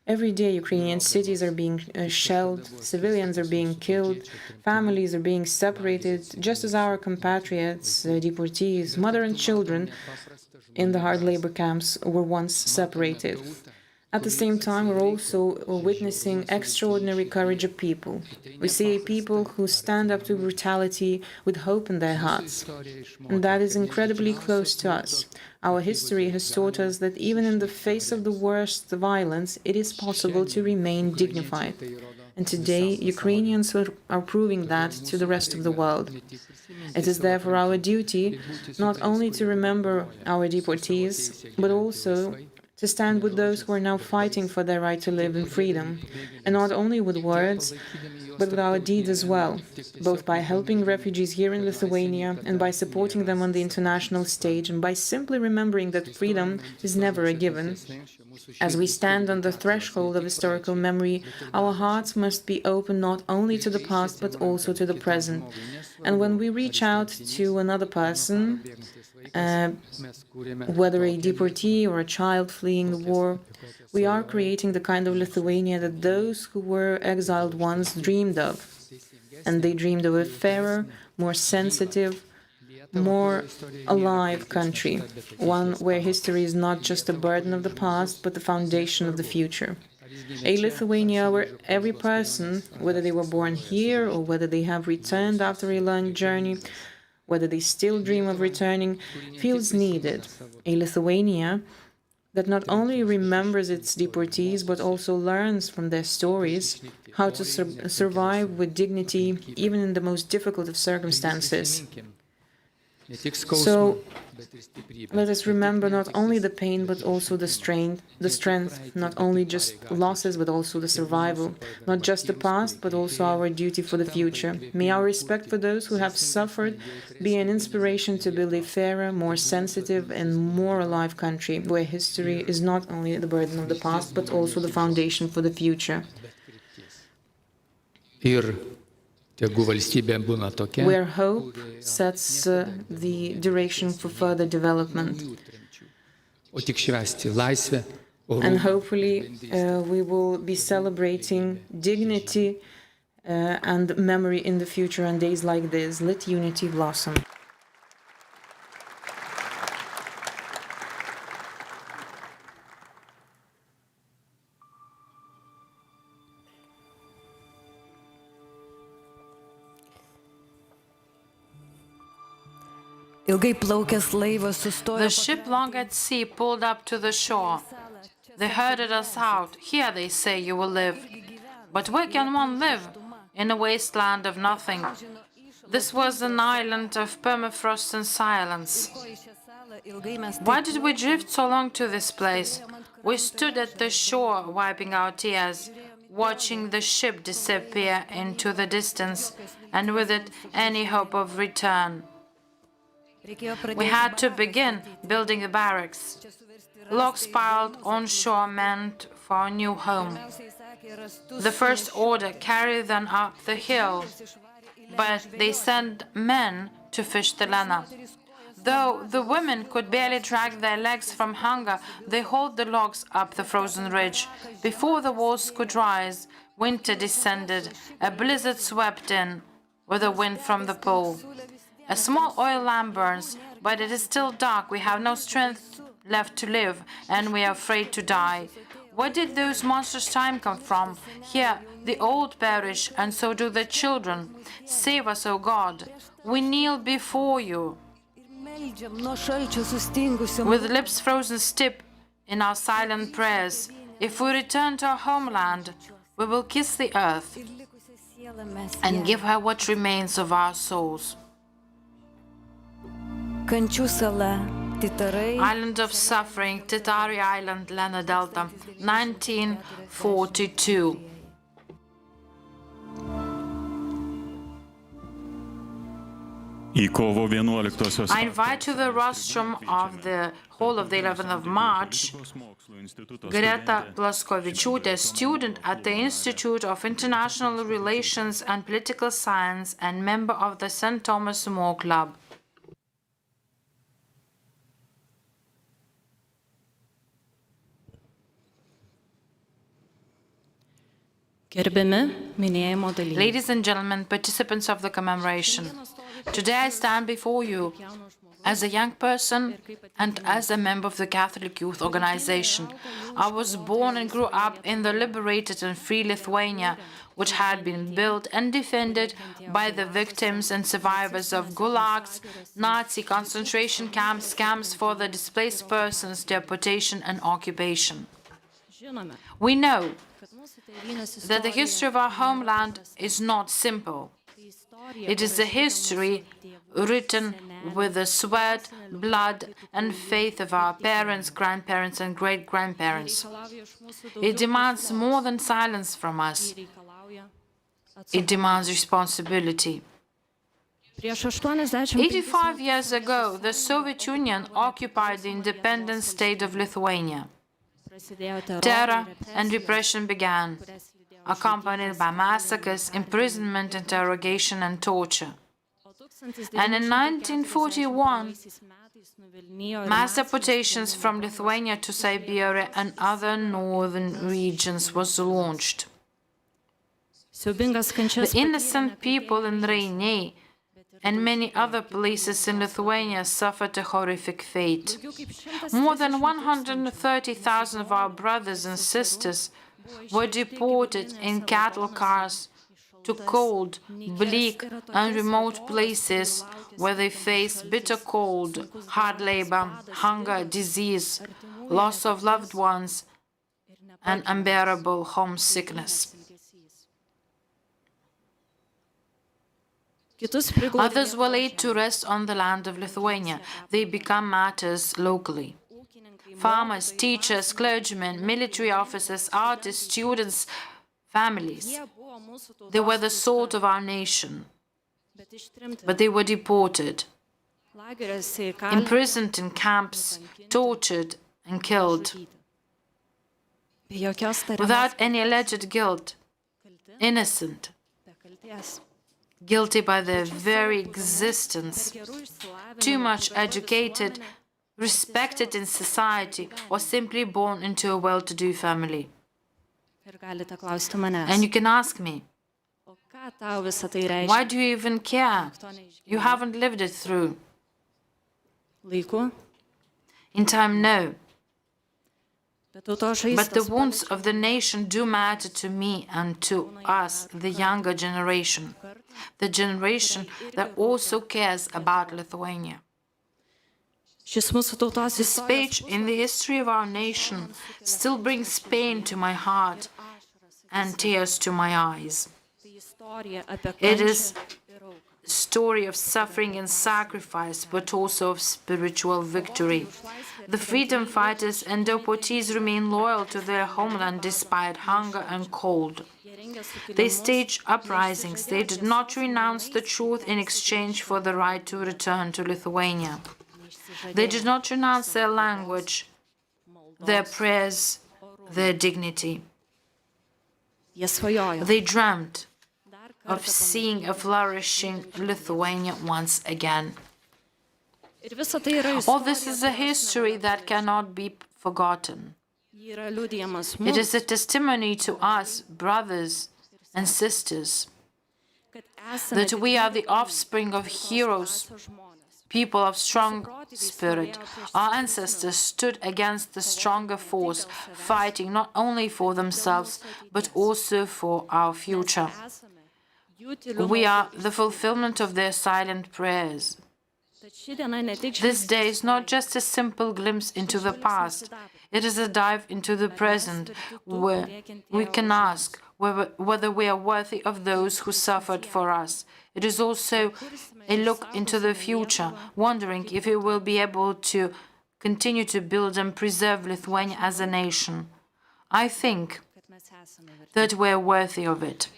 Speaker 5: Every day, Ukrainian cities are being shelled, civilians are being killed, families are being separated, just as our compatriots, deportees, mother and children in the hard labor camps were once separated. At the same time, we're also witnessing extraordinary courage of people. We see a people who stand up to brutality with hope in their hearts. And that is incredibly close to us. Our history has taught us that even in the face of the worst violence, it is possible to remain dignified. And today, Ukrainians are proving that to the rest of the world. It is therefore our duty not only to remember our deportees, but also to stand with those who are now fighting for their right to live in freedom, and not only with words, but with our deeds as well, both by helping refugees here in Lithuania and by supporting them on the international stage, and by simply remembering that freedom is never a given. As we stand on the threshold of historical memory, our hearts must be open not only to the past, but also to the present. And when we reach out to another person, whether a deportee or a child fleeing the war, we are creating the kind of Lithuania that those who were exiled once dreamed of. And they dreamed of a fairer, more sensitive, more alive country, one where history is not just a burden of the past, but the foundation of the future. A Lithuania where every person, whether they were born here or whether they have returned after a long journey, whether they still dream of returning, feels needed. A Lithuania that not only remembers its deportees, but also learns from their stories how to survive with dignity, even in the most difficult of circumstances. So, let us remember not only the pain, but also the strength, not only just losses, but also the survival, not just the past, but also our duty for the future. May our respect for those who have suffered be an inspiration to build a fairer, more sensitive, and more alive country, where history is not only the burden of the past, but also the foundation for the future.
Speaker 8: Ir tegu valstybė būna tokia,
Speaker 5: Where hope sets the direction for further development.
Speaker 8: o tik švęsti laisvę,
Speaker 5: And
Speaker 8: orumą,
Speaker 5: hopefully we will be celebrating dignity and memory in the future on days like this. Let unity blossom.
Speaker 3: Ilgai plaukęs laivas sustojo.
Speaker 2: The ship long at sea pulled up to the shore. They herded us out. Here, they say, you will live. But where can one live? In a wasteland of nothing. This was an island of permafrost and silence. Why did we drift so long to this place? We stood at the shore, wiping our tears, watching the ship disappear into the distance, and with it any hope of return. We had to begin building the barracks. Logs piled on shore meant for a new home. The first order carried them up the hill, but they sent men to fish the Lena. Though the women could barely drag their legs from hunger, they hauled the logs up the frozen ridge. Before the walls could rise, winter descended. A blizzard swept in, with a wind from the pole. A small oil lamp burns, but it is still dark. We have no strength left to live, and we are afraid to die. Where did those monstrous time come from? Here, the old perish, and so do the children. Save us, O God. We kneel before you, with lips frozen stiff in our silent prayers. If we return to our homeland, we will kiss the earth and give her what remains of our souls. Island of Suffering, Titari Island, Lena Delta, 1942.
Speaker 1: Į kovo 11-osios
Speaker 2: I invite to the rostrum of the Hall of the 11th of March, Greta Blaskovičiūtė, student at the Institute of International Relations and Political Science and member of the St. Thomas More Club. Ladies and gentlemen, participants of the commemoration, today I stand before you as a young person and as a member of the Catholic Youth Organization. I was born and grew up in the liberated and free Lithuania, which had been built and defended by the victims and survivors of gulags, Nazi concentration camps, camps for the displaced persons, deportation and occupation. We know that the history of our homeland is not simple. It is a history written with the sweat, blood, and faith of our parents, grandparents, and great-grandparents. It demands more than silence from us. It demands responsibility. 85 years ago, the Soviet Union occupied the independent state of Lithuania. Terror and repression began, accompanied by massacres, imprisonment, interrogation, and torture. And in 1941, mass deportations from Lithuania to Siberia and other northern regions was launched. The innocent people in Rainiai and many other places in Lithuania suffered a horrific fate. More than 130,000 of our brothers and sisters were deported in cattle cars to cold, bleak, and remote places where they faced bitter cold, hard labor, hunger, disease, loss of loved ones, and unbearable homesickness. Others were laid to rest on the land of Lithuania. They become martyrs locally. Farmers, teachers, clergymen, military officers, artists, students, families. They were the salt of our nation. But they were deported, imprisoned in camps, tortured and killed. Without any alleged guilt, innocent. Guilty by their very existence, too much educated, respected in society, or simply born into a well-to-do family. And you can ask me, why do you even care? You haven't lived it through. In time, no. But the wounds of the nation do matter to me and to us, the younger generation, the generation that also cares about Lithuania. This page in the history of our nation still brings pain to my heart and tears to my eyes. It is a story of suffering and sacrifice, but also of spiritual victory. The freedom fighters and deportees remain loyal to their homeland despite hunger and cold. They staged uprisings. They did not renounce the truth in exchange for the right to return to Lithuania. They did not renounce their language, their prayers, their dignity. They dreamt of seeing a flourishing Lithuania once again. All this is a history that cannot be forgotten. It is a testimony to us, brothers and sisters, that we are the offspring of heroes, people of strong spirit. Our ancestors stood against the stronger force, fighting not only for themselves, but also for our future. We are the fulfillment of their silent prayers. This day is not just a simple glimpse into the past. It is a dive into the present, where we can ask whether we are worthy of those who suffered for us. It is also a look into the future, wondering if we will be able to continue to build and preserve Lithuania as a nation. I think that we're worthy of it.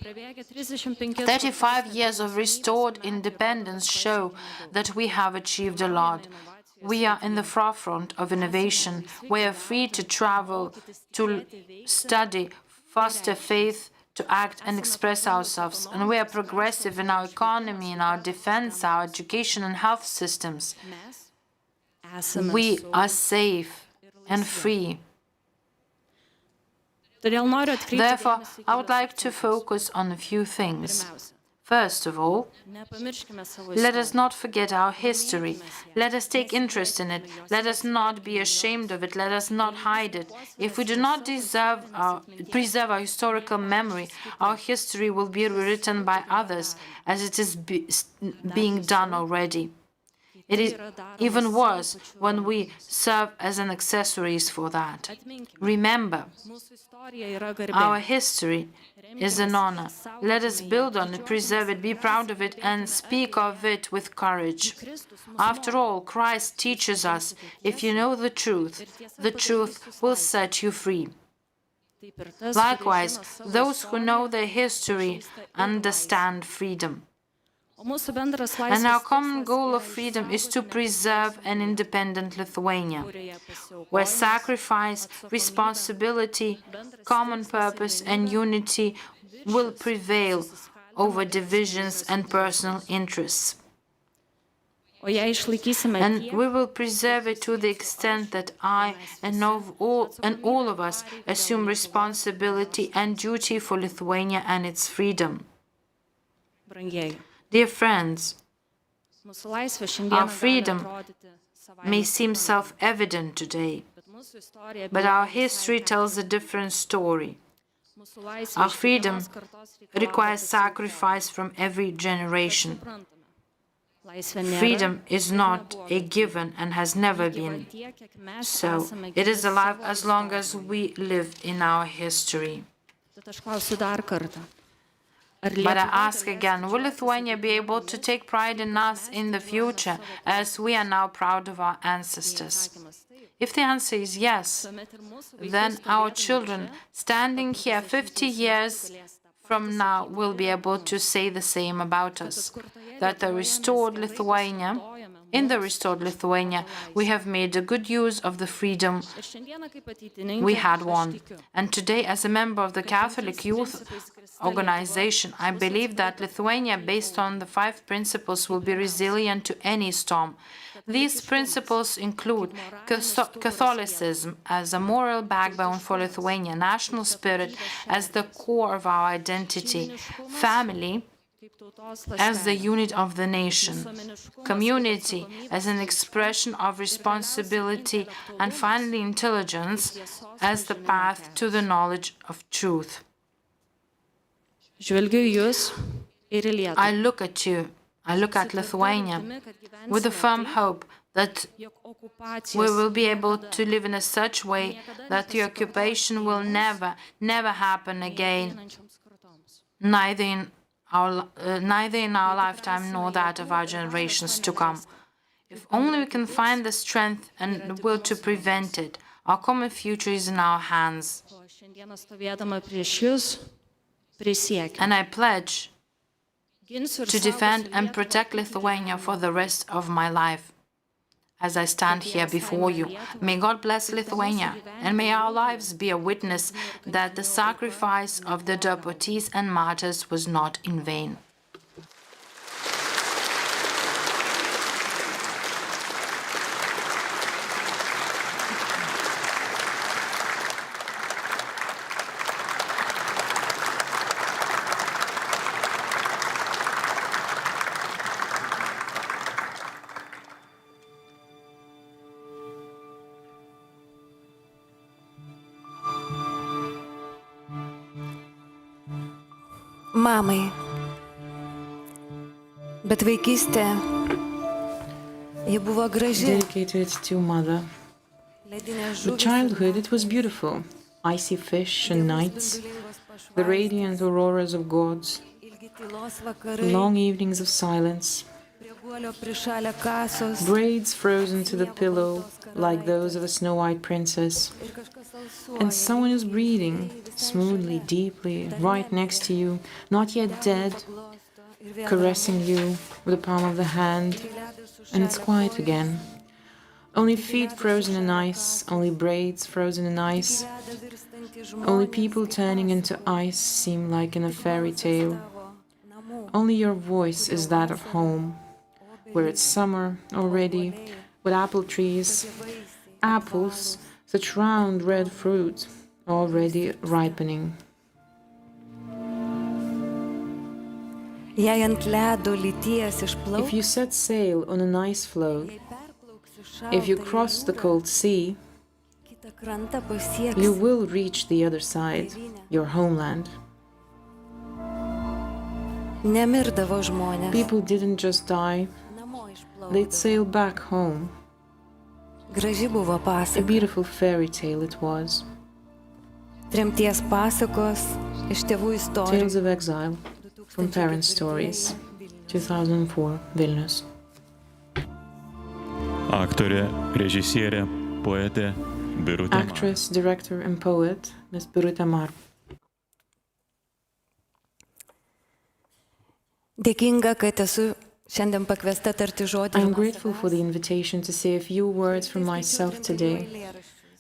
Speaker 2: 35 years of restored independence show that we have achieved a lot. We are in the forefront of innovation. We are free to travel, to study, foster faith, to act and express ourselves. And we are progressive in our economy, in our defense, our education and health systems. We are safe and free. Therefore, I would like to focus on a few things. First of all, let us not forget our history. Let us take interest in it. Let us not be ashamed of it. Let us not hide it. If we do not preserve our historical memory, our history will be rewritten by others, as it is being done already. It is even worse when we serve as an accessories for that. Remember, our history is an honor. Let us build on it, preserve it, be proud of it, and speak of it with courage. After all, Christ teaches us, if you know the truth will set you free. Likewise, those who know their history understand freedom. And our common goal of freedom is to preserve an independent Lithuania, where sacrifice, responsibility, common purpose, and unity will prevail over divisions and personal interests. And we will preserve it to the extent that I and all of us assume responsibility and duty for Lithuania and its freedom. Dear friends, our freedom may seem self-evident today, but our history tells a different story. Our freedom requires sacrifice from every generation. Freedom is not a given and has never been. So it is alive as long as we live in our history. But I ask again, will Lithuania be able to take pride in us in the future, as we are now proud of our ancestors? If the answer is yes, then our children, standing here 50 years from now, will be able to say the same about us, that in the restored Lithuania, we have made a good use of the freedom we had won. And today, as a member of the Catholic Youth Organization, I believe that Lithuania, based on the 5 principles, will be resilient to any storm. These principles include Catholicism as a moral backbone for Lithuania, national spirit as the core of our identity, family as the unit of the nation, community as an expression of responsibility, and finally intelligence as the path to the knowledge of truth. I look at you, I look at Lithuania with a firm hope that we will be able to live in such a way that the occupation will never happen again, neither in our lifetime nor that of our generations to come. If only we can find the strength and the will to prevent it, our common future is in our hands. And I pledge to defend and protect Lithuania for the rest of my life. As I stand here before you, may God bless Lithuania, and may our lives be a witness that the sacrifice of the devotees and martyrs was not in vain.
Speaker 3: mamai. Bet vaikystė, ji buvo graži.
Speaker 5: Dedicated to mother. But childhood, it was beautiful. Icy fish and nights, the radiant auroras of gods, long evenings of silence, braids frozen to the pillow like those of a snow-white princess, and someone is breathing smoothly, deeply, right next to you, not yet dead, caressing you with the palm of the hand, and it's quiet again. Only feet frozen in ice, only braids frozen in ice, only people turning into ice seem like in a fairy tale. Only your voice is that of home, where it's summer already, with apple trees, apples, such round red fruit, already ripening. If you set sail on an ice floe, if you cross the cold sea, you will reach the other side, your homeland. People didn't just die, they'd sail back home. A beautiful fairy tale it was. Tales of exile from Parents' Stories, 2004, Vilnius.
Speaker 1: Aktorė, režisierė, poetė Birutė Mar.
Speaker 5: Actress, director and poet, Ms. Birutė Mar.
Speaker 3: Dėkinga, kad esu šiandien pakviesta tarti žodį.
Speaker 5: I'm grateful for the invitation to say a few words from myself today.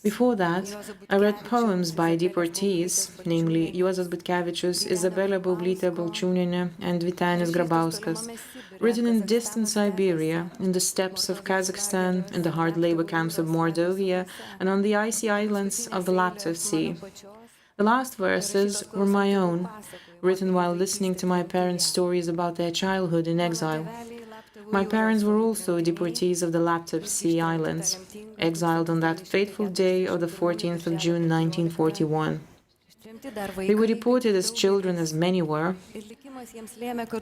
Speaker 5: Before that, I read poems by deportees, namely Juozas Butkevičius, Izabelė Baublytė-Balčiūnienė, and Vytenis Grabauskas, written in distant Siberia, in the steppes of Kazakhstan, in the hard labor camps of Mordovia, and on the icy islands of the Laptev Sea. The last verses were my own, written while listening to my parents' stories about their childhood in exile. My parents were also deportees of the Laptev Sea Islands, exiled on that fateful day of the 14th of June 1941. They were deported as children, as many were,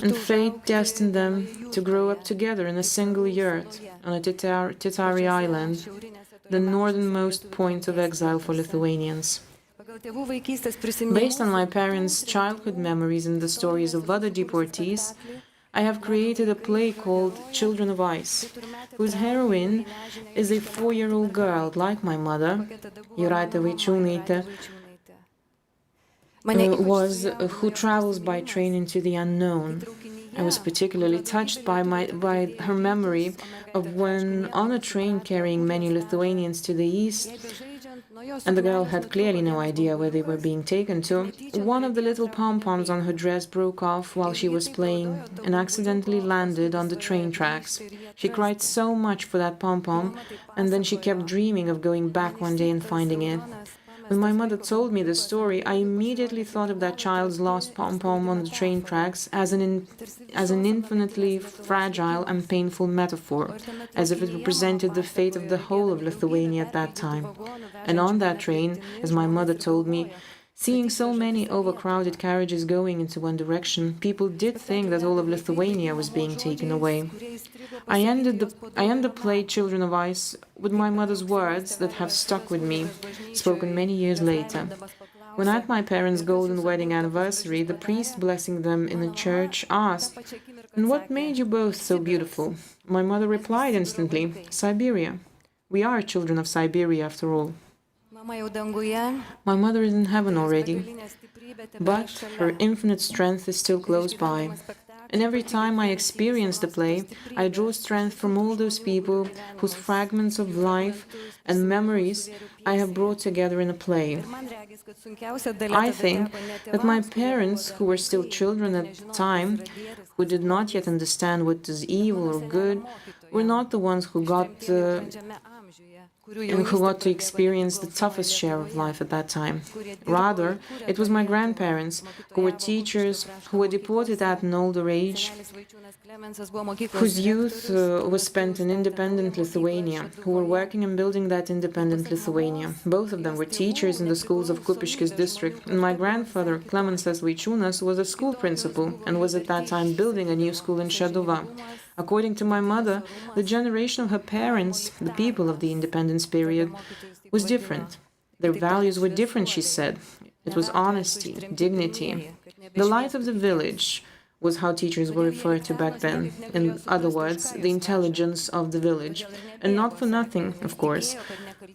Speaker 5: and fate destined them to grow up together in a single yurt on a Titari island, the northernmost point of exile for Lithuanians. Based on my parents' childhood memories and the stories of other deportees, I have created a play called Children of Ice, whose heroine is a 4-year-old girl like my mother, Jūratė Vaičiūnaitė, who travels by train into the unknown. I was particularly touched by her memory of when on a train carrying many Lithuanians to the east, and the girl had clearly no idea where they were being taken to, one of the little pom-poms on her dress broke off while she was playing and accidentally landed on the train tracks. She cried so much for that pom-pom, and then she kept dreaming of going back one day and finding it. When my mother told me the story, I immediately thought of that child's lost pom-pom on the train tracks as an infinitely fragile and painful metaphor, as if it represented the fate of the whole of Lithuania at that time. And on that train, as my mother told me, seeing so many overcrowded carriages going into one direction, people did think that all of Lithuania was being taken away. I end the play Children of Ice with my mother's words that have stuck with me, spoken many years later. When at my parents' golden wedding anniversary, the priest blessing them in the church asked, "And what made you both so beautiful?" My mother replied instantly, "Siberia. We are children of Siberia after all." My mother is in heaven already, but her infinite strength is still close by. And every time I experience the play, I draw strength from all those people whose fragments of life and memories I have brought together in a play. I think that my parents, who were still children at the time, who did not yet understand what is evil or good, were not the ones who got who got to experience the toughest share of life at that time. Rather, it was my grandparents, who were teachers, who were deported at an older age, whose youth was spent in independent Lithuania, who were working and building that independent Lithuania. Both of them were teachers in the schools of Okupacijos district, and my grandfather, Klemensas Vaičiūnas, was a school principal and was at that time building a new school in Šeduva. According to my mother, the generation of her parents, the people of the independence period, was different. Their values were different, she said. It was honesty, dignity. The light of the village was how teachers were referred to back then. In other words, the intelligence of the village. And not for nothing, of course.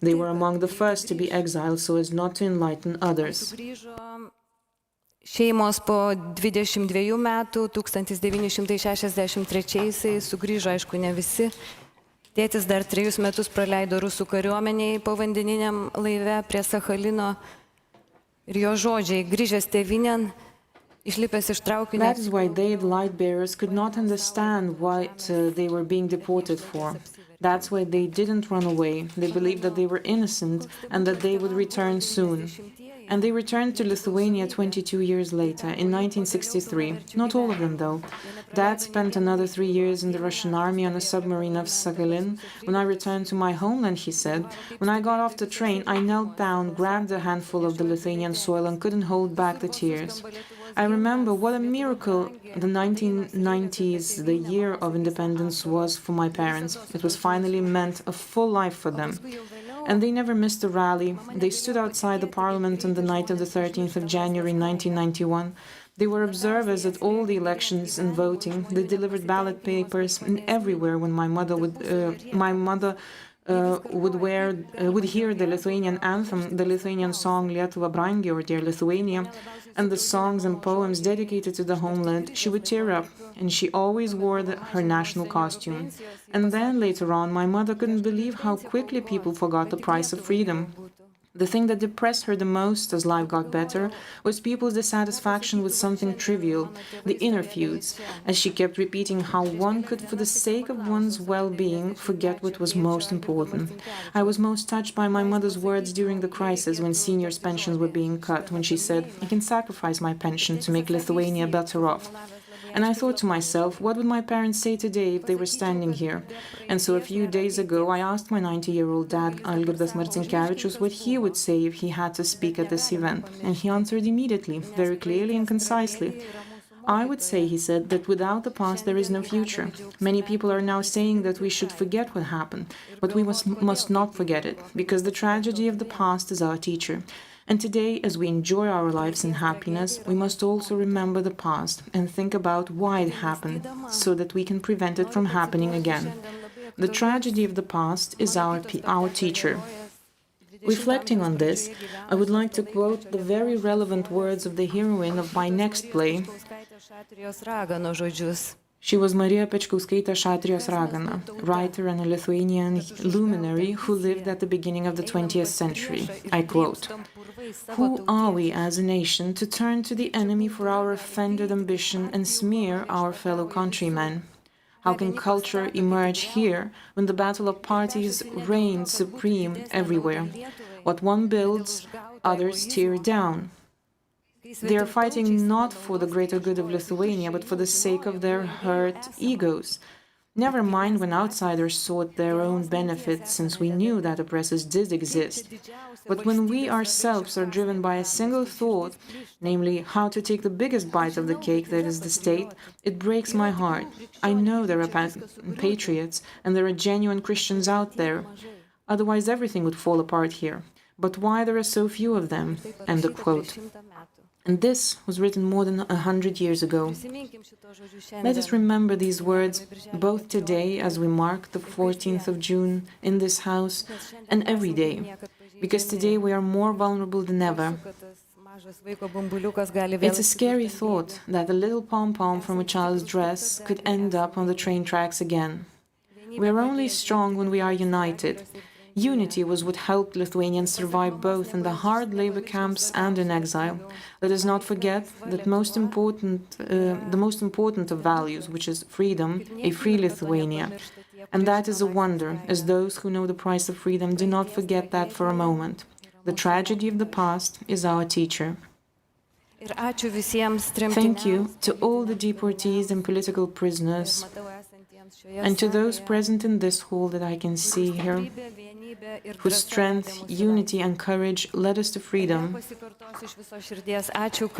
Speaker 5: They were among the first to be exiled so as not to enlighten others.
Speaker 3: Šeimos po 22 metų, 1963 sugrįžo, aišku, ne visi. Tėtis dar 3 metus praleido rusų kariuomeniai povandeniniam laive prie Sachalino. Ir jo žodžiai, grįžęs tėvynėn, išlipęs iš traukinio.
Speaker 5: That is why they, the light bearers, could not understand what they were being deported for. That's why they didn't run away. They believed that they were innocent and that they would return soon. And they returned to Lithuania 22 years later, in 1963. Not all of them, though. Dad spent another 3 years in the Russian army on a submarine off Sakhalin. When I returned to my homeland, he said, when I got off the train, I knelt down, grabbed a handful of the Lithuanian soil and couldn't hold back the tears. I remember what a miracle the 1990s, the year of independence, was for my parents. It was finally meant a full life for them. And they never missed a rally. They stood outside the parliament on the night of the 13th of January 1991. They were observers at all the elections and voting. They delivered ballot papers, and everywhere when my mother would hear the Lithuanian anthem, the Lithuanian song Lietuva brangi, or Dear Lithuania, and the songs and poems dedicated to the homeland, she would tear up, and she always wore her national costume. And then, later on, my mother couldn't believe how quickly people forgot the price of freedom. The thing that depressed her the most as life got better was people's dissatisfaction with something trivial, the inner feuds, as she kept repeating how one could, for the sake of one's well-being, forget what was most important. I was most touched by my mother's words during the crisis when seniors' pensions were being cut, when she said, I can sacrifice my pension to make Lithuania better off. And I thought to myself, what would my parents say today if they were standing here? And so a few days ago, I asked my 90-year-old dad, Algirdas Marcinkevičius, what he would say if he had to speak at this event. And he answered immediately, very clearly and concisely. I would say, he said, that without the past there is no future. Many people are now saying that we should forget what happened, but we must not forget it, because the tragedy of the past is our teacher. And today, as we enjoy our lives in happiness, we must also remember the past and think about why it happened, so that we can prevent it from happening again. The tragedy of the past is our teacher. Reflecting on this, I would like to quote the very relevant words of the heroine of my next play. She was Marija Pečkauskaitė Šatrijos Ragana, writer and a Lithuanian luminary who lived at the beginning of the 20th century. I quote, "Who are we as a nation to turn to the enemy for our offended ambition and smear our fellow countrymen? How can culture emerge here when the battle of parties reigns supreme everywhere? What one builds, others tear down. They are fighting not for the greater good of Lithuania, but for the sake of their hurt egos. Never mind when outsiders sought their own benefit, since we knew that oppressors did exist. But when we ourselves are driven by a single thought, namely how to take the biggest bite of the cake that is the state, it breaks my heart. I know there are patriots and there are genuine Christians out there. Otherwise everything would fall apart here. But why there are so few of them?" End of quote. And this was written more than 100 years ago. Let us remember these words both today as we mark the 14th of June in this house and every day, because today we are more vulnerable than ever. It's a scary thought that a little pom-pom from a child's dress could end up on the train tracks again. We are only strong when we are united. Unity was what helped Lithuanians survive both in the hard labor camps and in exile. Let us not forget that the most important of values, which is freedom, a free Lithuania. And that is a wonder, as those who know the price of freedom do not forget that for a moment. The tragedy of the past is our teacher. Thank you to all the deportees and political prisoners, and to those present in this hall that I can see here, whose strength, unity, and courage led us to freedom.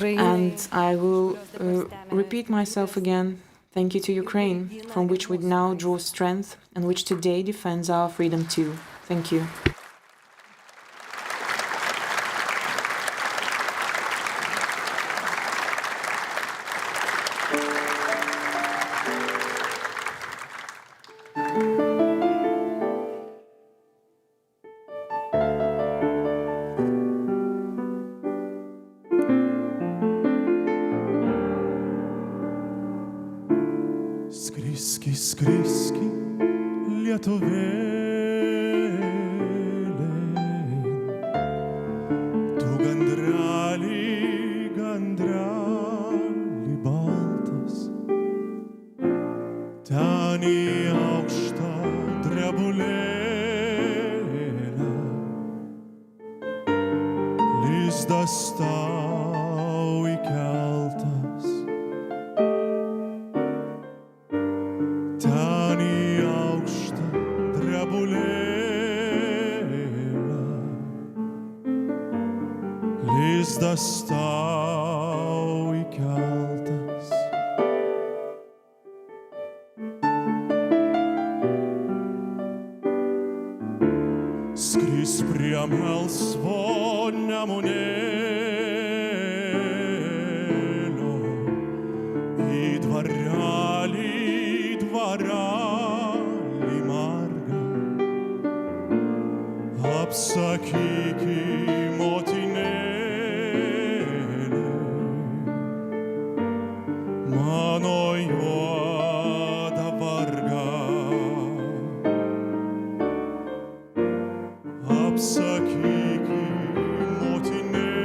Speaker 5: And I will repeat myself again. Thank you to Ukraine, from which we now draw strength and which today defends our freedom too. Thank you.
Speaker 4: Skriski, skriski, lietuvėlė, tu gandrelį, gandrelį baltas, ten į aukštą drebulėlę, lizdas tau įkeltas. Ten į aukštą drebulėlę, lizdas tau įkeltas. Skris prie melsvo nemunėlio, į dvarelį, dvarelį margą, apsakyki motinėlį, mano juodą vargą. Apsakyki motinėlį,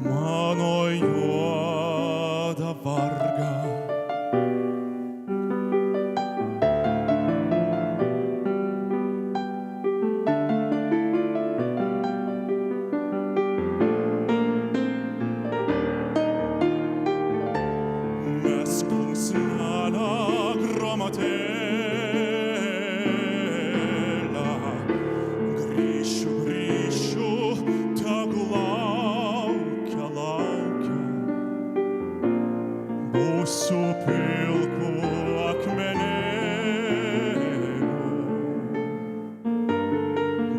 Speaker 4: mano juodą vargą. Mesk plunksnelę gramatėlę, grįšiu, grįšiu, tegu laukia, laukia. Būsiu pilku akmenėliu,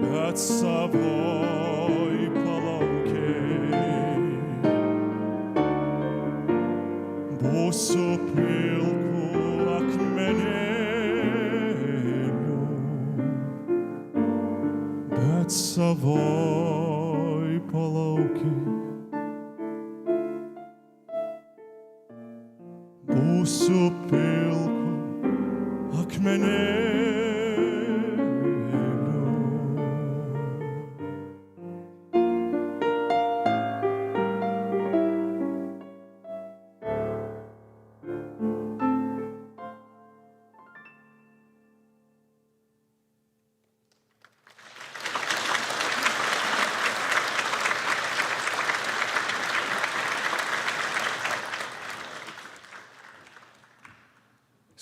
Speaker 4: bet savoj palaukėj. Būsiu pilku akmenėliu, bet savoj palaukėj. Būsiu pilku akmenėliu.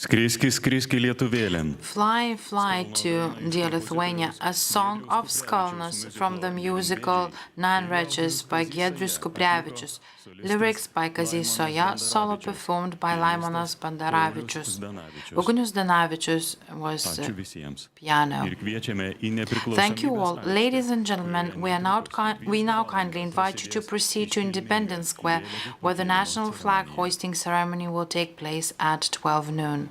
Speaker 1: Skriski, skriski lietuvėlėn.
Speaker 2: Fly, fly to dear Lithuania, a song of skulls from the musical Nine Wretches by Giedrius Kuprevičius. Lyrics by Kazys Soja, solo performed by Laimonas Bandaravičius. Ugnius Danavičius was piano. Thank you all. Ladies and gentlemen, we now kindly invite you to proceed to Independence Square, where the national flag hoisting ceremony will take place at 12 noon.